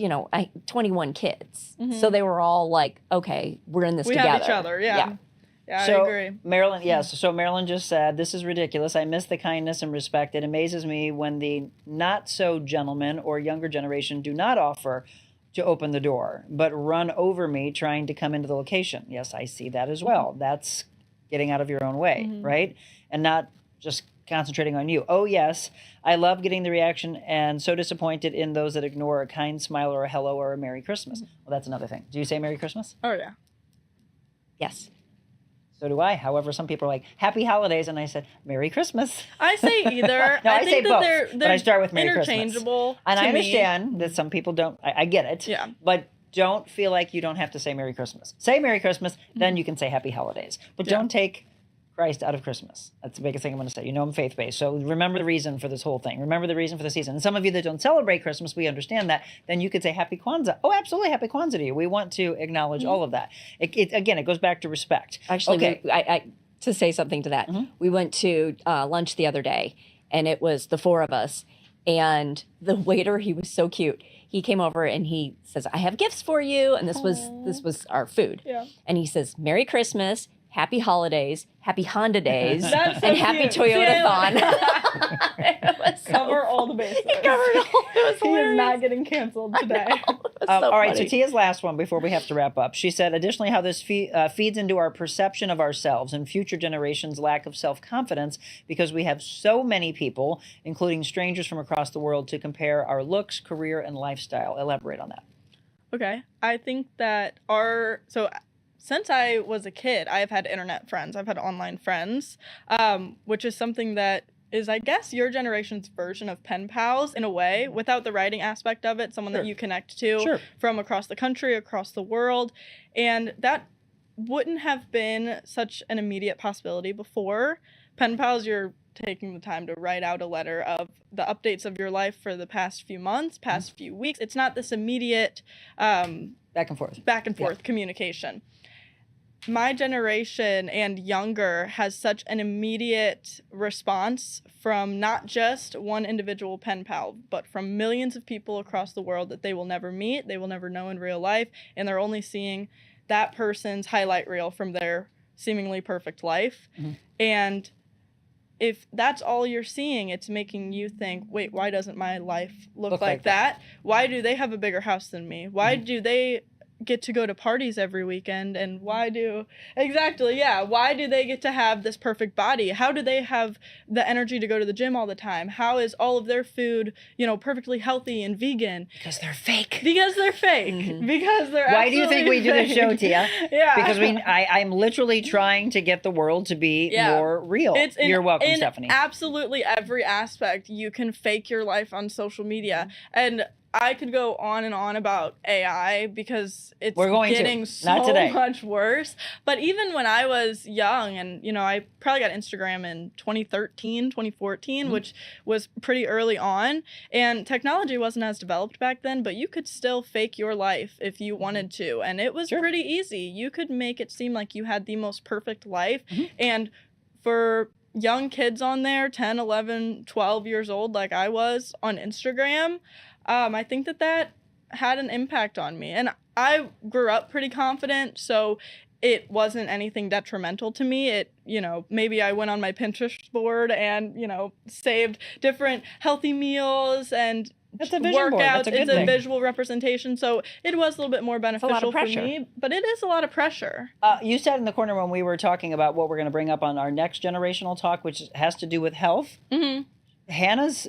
21 kids. So they were all like, okay, we're in this together. We have each other, yeah. Yeah, So, I agree. Marilyn, yes. So Marilyn just said, "This is ridiculous. I miss the kindness and respect. It amazes me when the not so gentlemen or younger generation do not offer to open the door, but run over me trying to come into the location." Yes, I see that as well. That's getting out of your own way, right? And not just concentrating on you. Oh, yes, I love getting the reaction and so disappointed in those that ignore a kind smile or a hello or a Merry Christmas. Well, that's another thing. Do you say Merry Christmas? Oh, yeah. Yes. So do I. However, some people are like, "Happy Holidays," and I said, "Merry Christmas." I say either. No, I think say that both, they're but I start with Merry Christmas. interchangeable. And to I me. understand that some people don't. I get it. Yeah. But don't feel like you don't have to say Merry Christmas. Say Merry Christmas, then you can say Happy Holidays. But don't take Christ out of Christmas. That's the biggest thing I'm going to say. I'm faith-based. So remember the reason for this whole thing. Remember the reason for the season. And some of you that don't celebrate Christmas, we understand that. Then you could say Happy Kwanzaa. Oh, absolutely. Happy Kwanzaa to you. We want to acknowledge all of that. Again, it goes back to respect. Actually, okay. To say something to that, we went to lunch the other day, and it was the four of us. And the waiter, he was so cute. He came over and he says, "I have gifts for you." And this was our food. Yeah. And he says, "Merry Christmas, Happy Holidays, Happy Honda Days, That's so and Happy cute. Toyota-thon." Cover all the bases. He covered all. It was He is hilarious. not getting canceled today. All right, so Tia's last one before we have to wrap up. She said, additionally, how this feeds into our perception of ourselves and future generations' lack of self-confidence because we have so many people, including strangers from across the world, to compare our looks, career, and lifestyle. Elaborate on that. Okay. I think that since I was a kid, I have had internet friends. I've had online friends, which is something that is, I guess, your generation's version of pen pals in a way, without the writing aspect of it, someone that you connect to from across the country, across the world. And that wouldn't have been such an immediate possibility before. Pen pals, you're taking the time to write out a letter of the updates of your life for the past few months, past few weeks. It's not this immediate back and forth communication. My generation and younger has such an immediate response from not just one individual pen pal, but from millions of people across the world that they will never meet, they will never know in real life, and they're only seeing that person's highlight reel from their seemingly perfect life. And if that's all you're seeing, it's making you think, wait, why doesn't my life look like that? Why do they have a bigger house than me? Why do they get to go to parties every weekend? And why do they get to have this perfect body? How do they have the energy to go to the gym all the time? How is all of their food, perfectly healthy and vegan? Because they're fake. Because they're fake. Because they're Why do you think we do this show, Tia? Yeah. Because I'm literally trying to get the world to be more real. You're welcome, Stephanie. Absolutely every aspect. You can fake your life on social media. And I could go on and on about AI because it's getting so much worse. But even when I was young, and I probably got Instagram in 2013, 2014, which was pretty early on, and technology wasn't as developed back then, but you could still fake your life if you wanted to, and it was pretty easy. You could make it seem like you had the most perfect life, and for young kids on there, 10, 11, 12 years old like I was on Instagram, I think that had an impact on me. And I grew up pretty confident, so it wasn't anything detrimental to me. It, maybe I went on my Pinterest board and, saved different healthy meals and That's a vision board. That's workouts. a good It's thing. a visual representation, so it was a little bit more beneficial for me, but it is a lot of pressure. You sat in the corner when we were talking about what we're going to bring up on our next generational talk, which has to do with health. Hannah's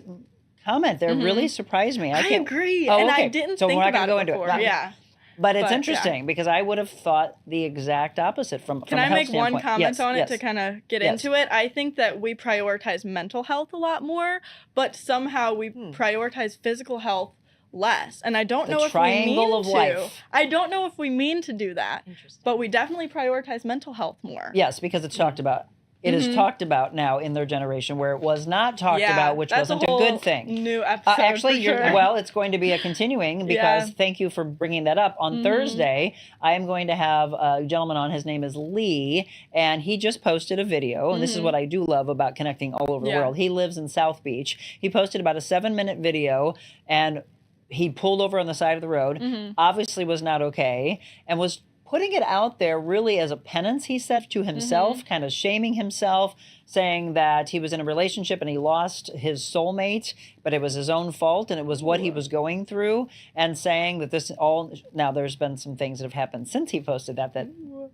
comment there really surprised me. I agree, Oh, and okay. I didn't so think we're not about gonna go it before. into it. Yeah. But it's interesting because I would have thought the exact opposite from Can a I health make one standpoint. comment on it Yes. to kind of get into it? I think that we prioritize mental health a lot more, but somehow we prioritize physical health less. And I don't know if we triangle of mean to. life. I don't know if we mean to do that, but we definitely prioritize mental health more. Yes, because it's talked about. It is talked about now in their generation where it was not talked about, which wasn't a good thing. New episode. Actually, for sure. well, it's going to be a continuing because thank you for bringing that up. On Thursday, I am going to have a gentleman on. His name is Lee, and he just posted a video. And this is what I do love about connecting all over the world. He lives in South Beach. He posted about a 7-minute video, and he pulled over on the side of the road. Obviously, was not okay, and was putting it out there really as a penance, he said, to himself, kind of shaming himself, saying that he was in a relationship and he lost his soulmate, but it was his own fault and it was what he was going through, and saying that this all, now there's been some things that have happened since he posted that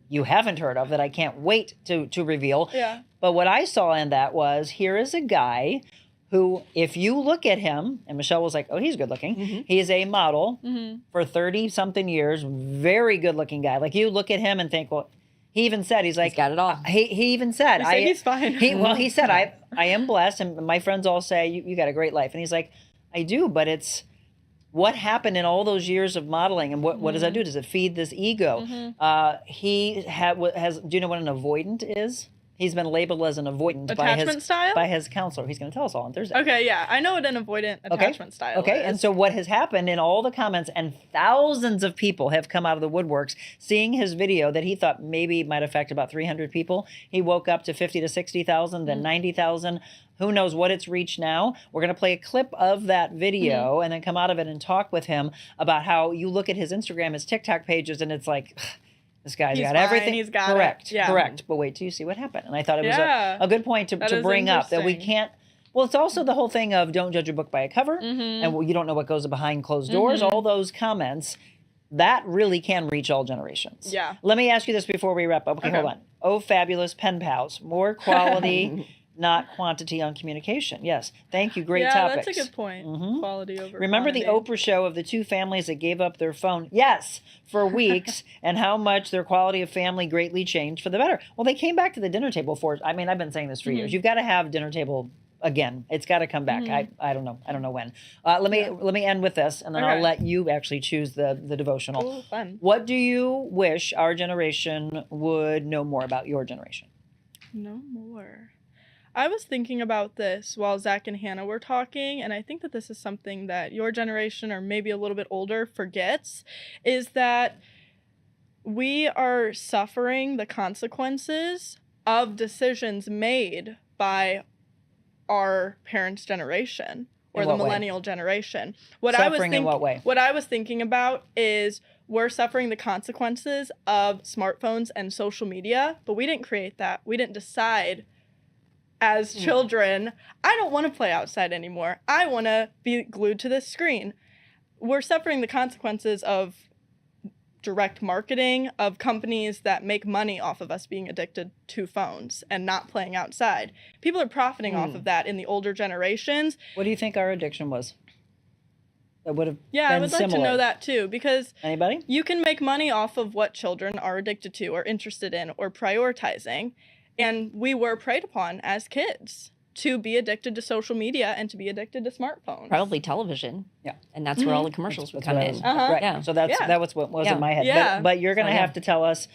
you haven't heard of that I can't wait to reveal. Yeah. But what I saw in that was, here is a guy who, if you look at him, and Michelle was like, oh, he's good looking. He's a model for 30-something years, very good looking guy. Like, you look at him and think, well, he even said, he's like, He's got it all. He even said, he's fine. He said, I am blessed, and my friends all say, you got a great life. And he's like, I do, but it's what happened in all those years of modeling, and what does that do? Does it feed this ego? He has, do you know what an avoidant is? He's been labeled as an avoidant by his counselor. He's going to tell us all on Thursday. Okay, yeah. I know what an avoidant attachment style Okay, is. and so what has happened in all the comments, and thousands of people have come out of the woodworks seeing his video that he thought maybe might affect about 300 people. He woke up to 50 to 60,000, then 90,000. Who knows what it's reached now? We're going to play a clip of that video and then come out of it and talk with him about how you look at his Instagram, his TikTok pages, and it's like, this guy's got everything. He's got correct. it. Yeah. Correct. But wait till you see what happened. And I thought it was a good point to bring up, that we can't. Well, it's also the whole thing of don't judge a book by a cover, and you don't know what goes behind closed doors. All those comments, that really can reach all generations. Yeah. Let me ask you this before we wrap up. Okay, hold on. Oh, fabulous pen pals. More quality, not quantity on communication. Yes. Thank you. Great topics. That's a good point. Quality over Remember quantity. the Oprah show of the two families that gave up their phone? Yes, for weeks, and how much their quality of family greatly changed for the better. Well, they came back to the dinner table for, I mean, I've been saying this for years. You've got to have dinner table again. It's got to come back. I don't know. I don't know when. Let me end with this, and then I'll let you actually choose the devotional. Ooh, fun. What do you wish our generation would know more about your generation? No more. I was thinking about this while Zach and Hannah were talking, and I think that this is something that your generation, or maybe a little bit older, forgets, is that we are suffering the consequences of decisions made by our parents' generation or the millennial generation. Suffering in what way? What I was thinking about is we're suffering the consequences of smartphones and social media, but we didn't create that. We didn't decide as children, I don't want to play outside anymore. I want to be glued to this screen. We're suffering the consequences of direct marketing, of companies that make money off of us being addicted to phones and not playing outside. People are profiting off of that in the older generations. What do you think our addiction was? That would have Yeah, been I would like similar. to know that too, because Anybody? you can make money off of what children are addicted to or interested in or prioritizing. And we were preyed upon as kids to be addicted to social media and to be addicted to smartphones. Probably television. Yeah. And that's where all the commercials would That's come what I in. was- Uh-huh. Right. So that was what was Yeah. in my head. Yeah. But you're going to So, yeah. have to tell us,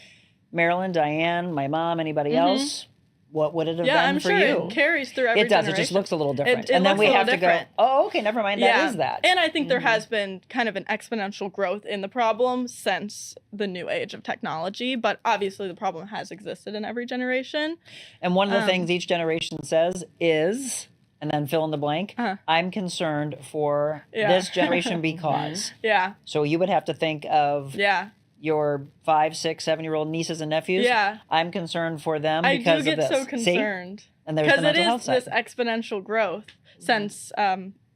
Marilyn, Diane, my mom, anybody else, what would it have Yeah, been I'm for sure you? it carries through every It does. generation. It just looks a little different. It and then looks we a little have to different. go, oh, okay, never mind. That is that. And I think there has been kind of an exponential growth in the problem since the new age of technology, but obviously the problem has existed in every generation. And one of the things each generation says is, and then fill in the blank, Uh-huh. I'm concerned for Yeah. this generation because. Yeah. So you would have to think of Yeah. your 5, 6, 7-year-old nieces and nephews. Yeah. I'm concerned for them I because do of get this. so concerned. See? And there's the Because it mental health is side. this exponential growth since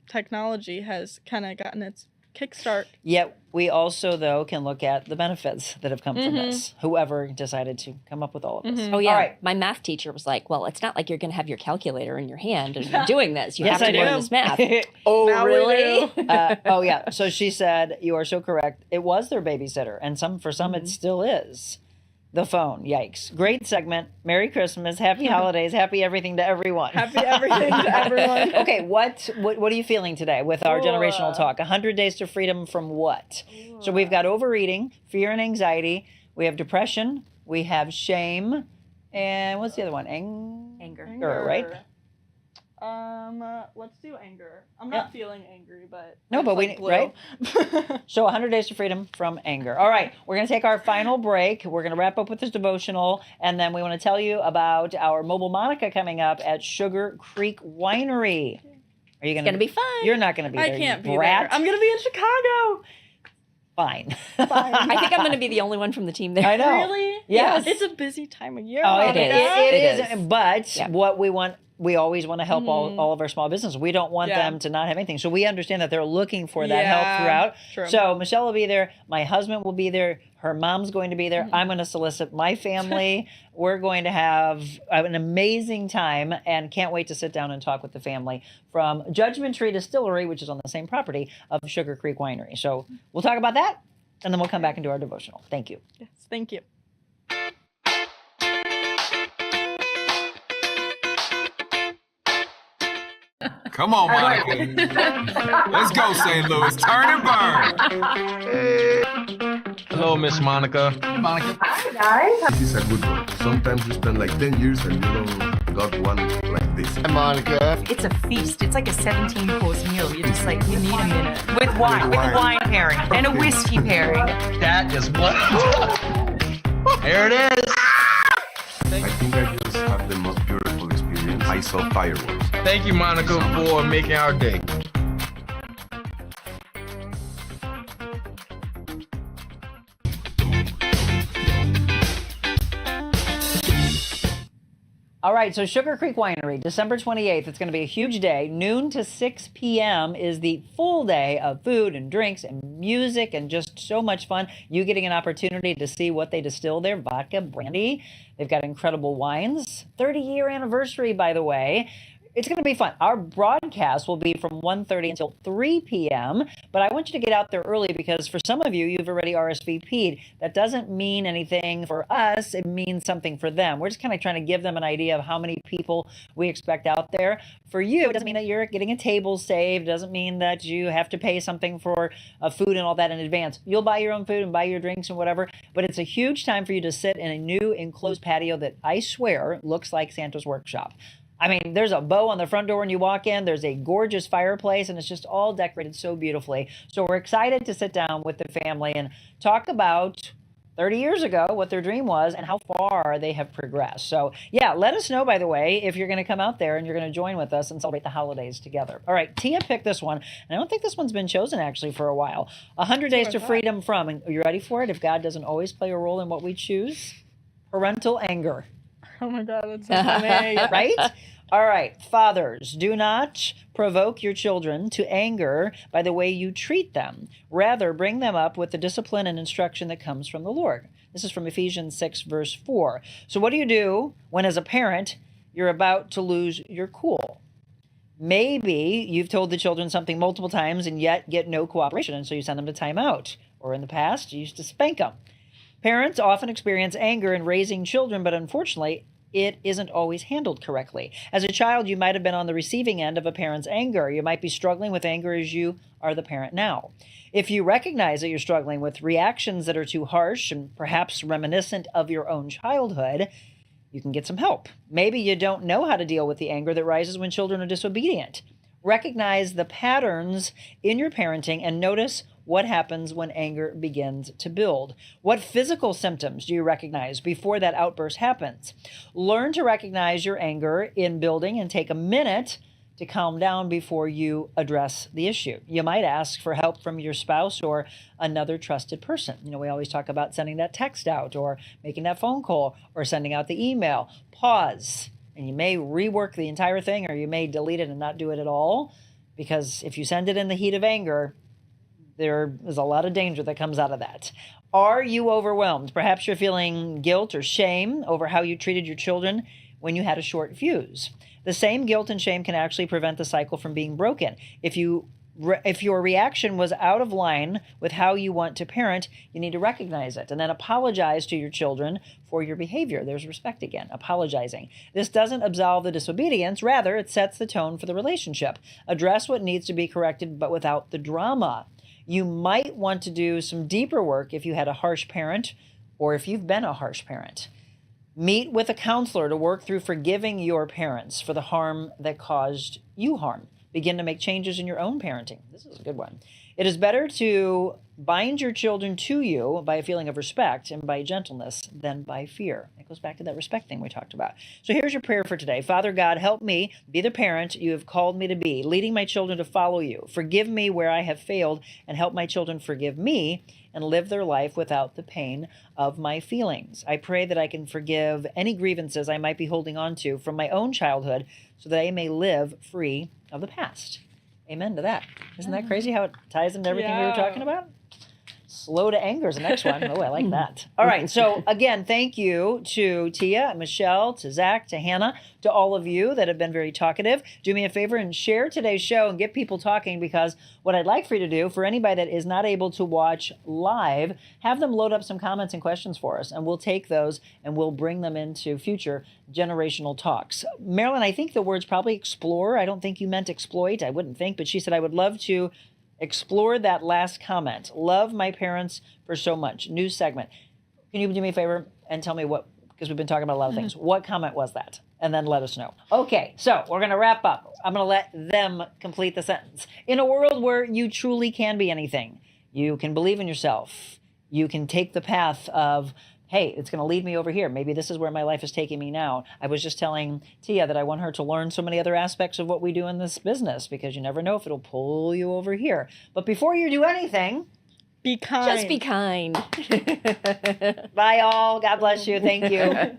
technology has kind of gotten its kickstart. Yet we also, though, can look at the benefits that have come from this. Whoever decided to come up with all of this. Oh, yeah. All right. My math teacher was like, well, it's not like you're going to have your calculator in your hand and you're doing this. You Yes, have to I learn do. this math. Oh, Now we really? do. Oh, yeah. So she said, you are so correct. It was their babysitter. And for some, it still is. The phone. Yikes. Great segment. Merry Christmas. Happy holidays. Happy everything to everyone. Happy everything to everyone. Okay, what are you feeling today with our generational talk? 100 days to freedom from what? So we've got overeating, fear and anxiety. We have depression. We have shame. And what's the other one? Anger, right? Let's do anger. I'm not feeling angry, but No, it's but like blue. right? So 100 days to freedom from anger. All right, we're going to take our final break. We're going to wrap up with this devotional, and then we want to tell you about our Mobile Monica coming up at Sugar Creek Winery. Are you going It's going to be fun. You're not going to be there. I can't you be brat. there. I'm gonna be in Chicago. Fine. I think I'm going to be the only one from the team there. I know. Really? Yes. It's a busy time of year. Oh, Monica. it is. But Yeah. what we always want to help all of our small businesses. We don't want Yeah. them to not have anything. So we understand that they're looking for that help Yeah, throughout. true. So Michelle will be there. My husband will be there. Her mom's going to be there. I'm going to solicit my family. We're going to have an amazing time and can't wait to sit down and talk with the family from Judgment Tree Distillery, which is on the same property of Sugar Creek Winery. So we'll talk about that and then we'll come back and do our devotional. Thank you. Yes, thank you. Come on, Monica. Let's go, St. Louis. Turn and burn. Hello, Miss Monica. Monica. Hi, guys. This is a good one. Sometimes you spend like 10 years and you don't got one like this. Hi, Monica. It's a feast. It's like a 17-course meal. You're just like, you need a minute. With wine. With a wine pairing. And a whiskey pairing. That is what. There it is. I think I just had the most beautiful experience. I saw fireworks. Thank you, Monica, for making our day. All right, so Sugar Creek Winery, December 28th. It's going to be a huge day. Noon to 6 p.m. is the full day of food and drinks and music and just so much fun. You getting an opportunity to see what they distill there, vodka, brandy. They've got incredible wines. 30-year anniversary, by the way. It's going to be fun. Our broadcast will be from 1:30 until 3 p.m., but I want you to get out there early because for some of you, you've already RSVP'd. That doesn't mean anything for us. It means something for them. We're just kind of trying to give them an idea of how many people we expect out there. For you, it doesn't mean that you're getting a table saved. It doesn't mean that you have to pay something for food and all that in advance. You'll buy your own food and buy your drinks and whatever, but it's a huge time for you to sit in a new enclosed patio that I swear looks like Santa's workshop. I mean, there's a bow on the front door when you walk in. There's a gorgeous fireplace, and it's just all decorated so beautifully. So we're excited to sit down with the family and talk about 30 years ago what their dream was and how far they have progressed. So yeah, let us know, by the way, if you're going to come out there and you're going to join with us and celebrate the holidays together. All right, Tia picked this one, and I don't think this one's been chosen actually for a while. 100 Days to Freedom from, and are you ready for it? If God doesn't always play a role in what we choose? Parental anger. Oh my God, that's so funny. Right? All right. Fathers, do not provoke your children to anger by the way you treat them. Rather, bring them up with the discipline and instruction that comes from the Lord. This is from Ephesians 6, verse 4. So what do you do when, as a parent, you're about to lose your cool? Maybe you've told the children something multiple times and yet get no cooperation, and so you send them to time out. Or in the past, you used to spank them. Parents often experience anger in raising children, but unfortunately, it isn't always handled correctly. As a child, you might have been on the receiving end of a parent's anger. You might be struggling with anger as you are the parent now. If you recognize that you're struggling with reactions that are too harsh and perhaps reminiscent of your own childhood, you can get some help. Maybe you don't know how to deal with the anger that rises when children are disobedient. Recognize the patterns in your parenting and notice what happens when anger begins to build. What physical symptoms do you recognize before that outburst happens? Learn to recognize your anger in building and take a minute to calm down before you address the issue. You might ask for help from your spouse or another trusted person. You know, we always talk about sending that text out or making that phone call or sending out the email. Pause, and you may rework the entire thing or you may delete it and not do it at all, because if you send it in the heat of anger, there is a lot of danger that comes out of that. Are you overwhelmed? Perhaps you're feeling guilt or shame over how you treated your children when you had a short fuse. The same guilt and shame can actually prevent the cycle from being broken. If your reaction was out of line with how you want to parent, you need to recognize it and then apologize to your children for your behavior. There's respect again, apologizing. This doesn't absolve the disobedience. Rather, it sets the tone for the relationship. Address what needs to be corrected, but without the drama. You might want to do some deeper work if you had a harsh parent or if you've been a harsh parent. Meet with a counselor to work through forgiving your parents for the harm that caused you harm. Begin to make changes in your own parenting. This is a good one. It is better to bind your children to you by a feeling of respect and by gentleness than by fear. It goes back to that respect thing we talked about. So here's your prayer for today. Father God, help me be the parent you have called me to be, leading my children to follow you. Forgive me where I have failed and help my children forgive me and live their life without the pain of my feelings. I pray that I can forgive any grievances I might be holding on to from my own childhood so that I may live free of the past. Amen to that. Isn't that crazy how it ties into everything we were talking about? Slow to anger is the next one. Oh, I like that. All right. So again, thank you to Tia, Michelle, to Zach, to Hannah, to all of you that have been very talkative. Do me a favor and share today's show and get people talking, because what I'd like for you to do, for anybody that is not able to watch live, have them load up some comments and questions for us, and we'll take those and we'll bring them into future generational talks. Marilyn, I think the word's probably explore. I don't think you meant exploit. I wouldn't think, but she said, I would love to explore that last comment. Love my parents for so much. New segment. Can you do me a favor and tell me what, because we've been talking about a lot of things. What comment was that? And then let us know. Okay, so we're going to wrap up. I'm going to let them complete the sentence. In a world where you truly can be anything, you can believe in yourself. You can take the path of, hey, it's going to lead me over here. Maybe this is where my life is taking me now. I was just telling Tia that I want her to learn so many other aspects of what we do in this business, because you never know if it'll pull you over here. But before you do anything, be kind. Just be kind. Bye, all. God bless you. Thank you.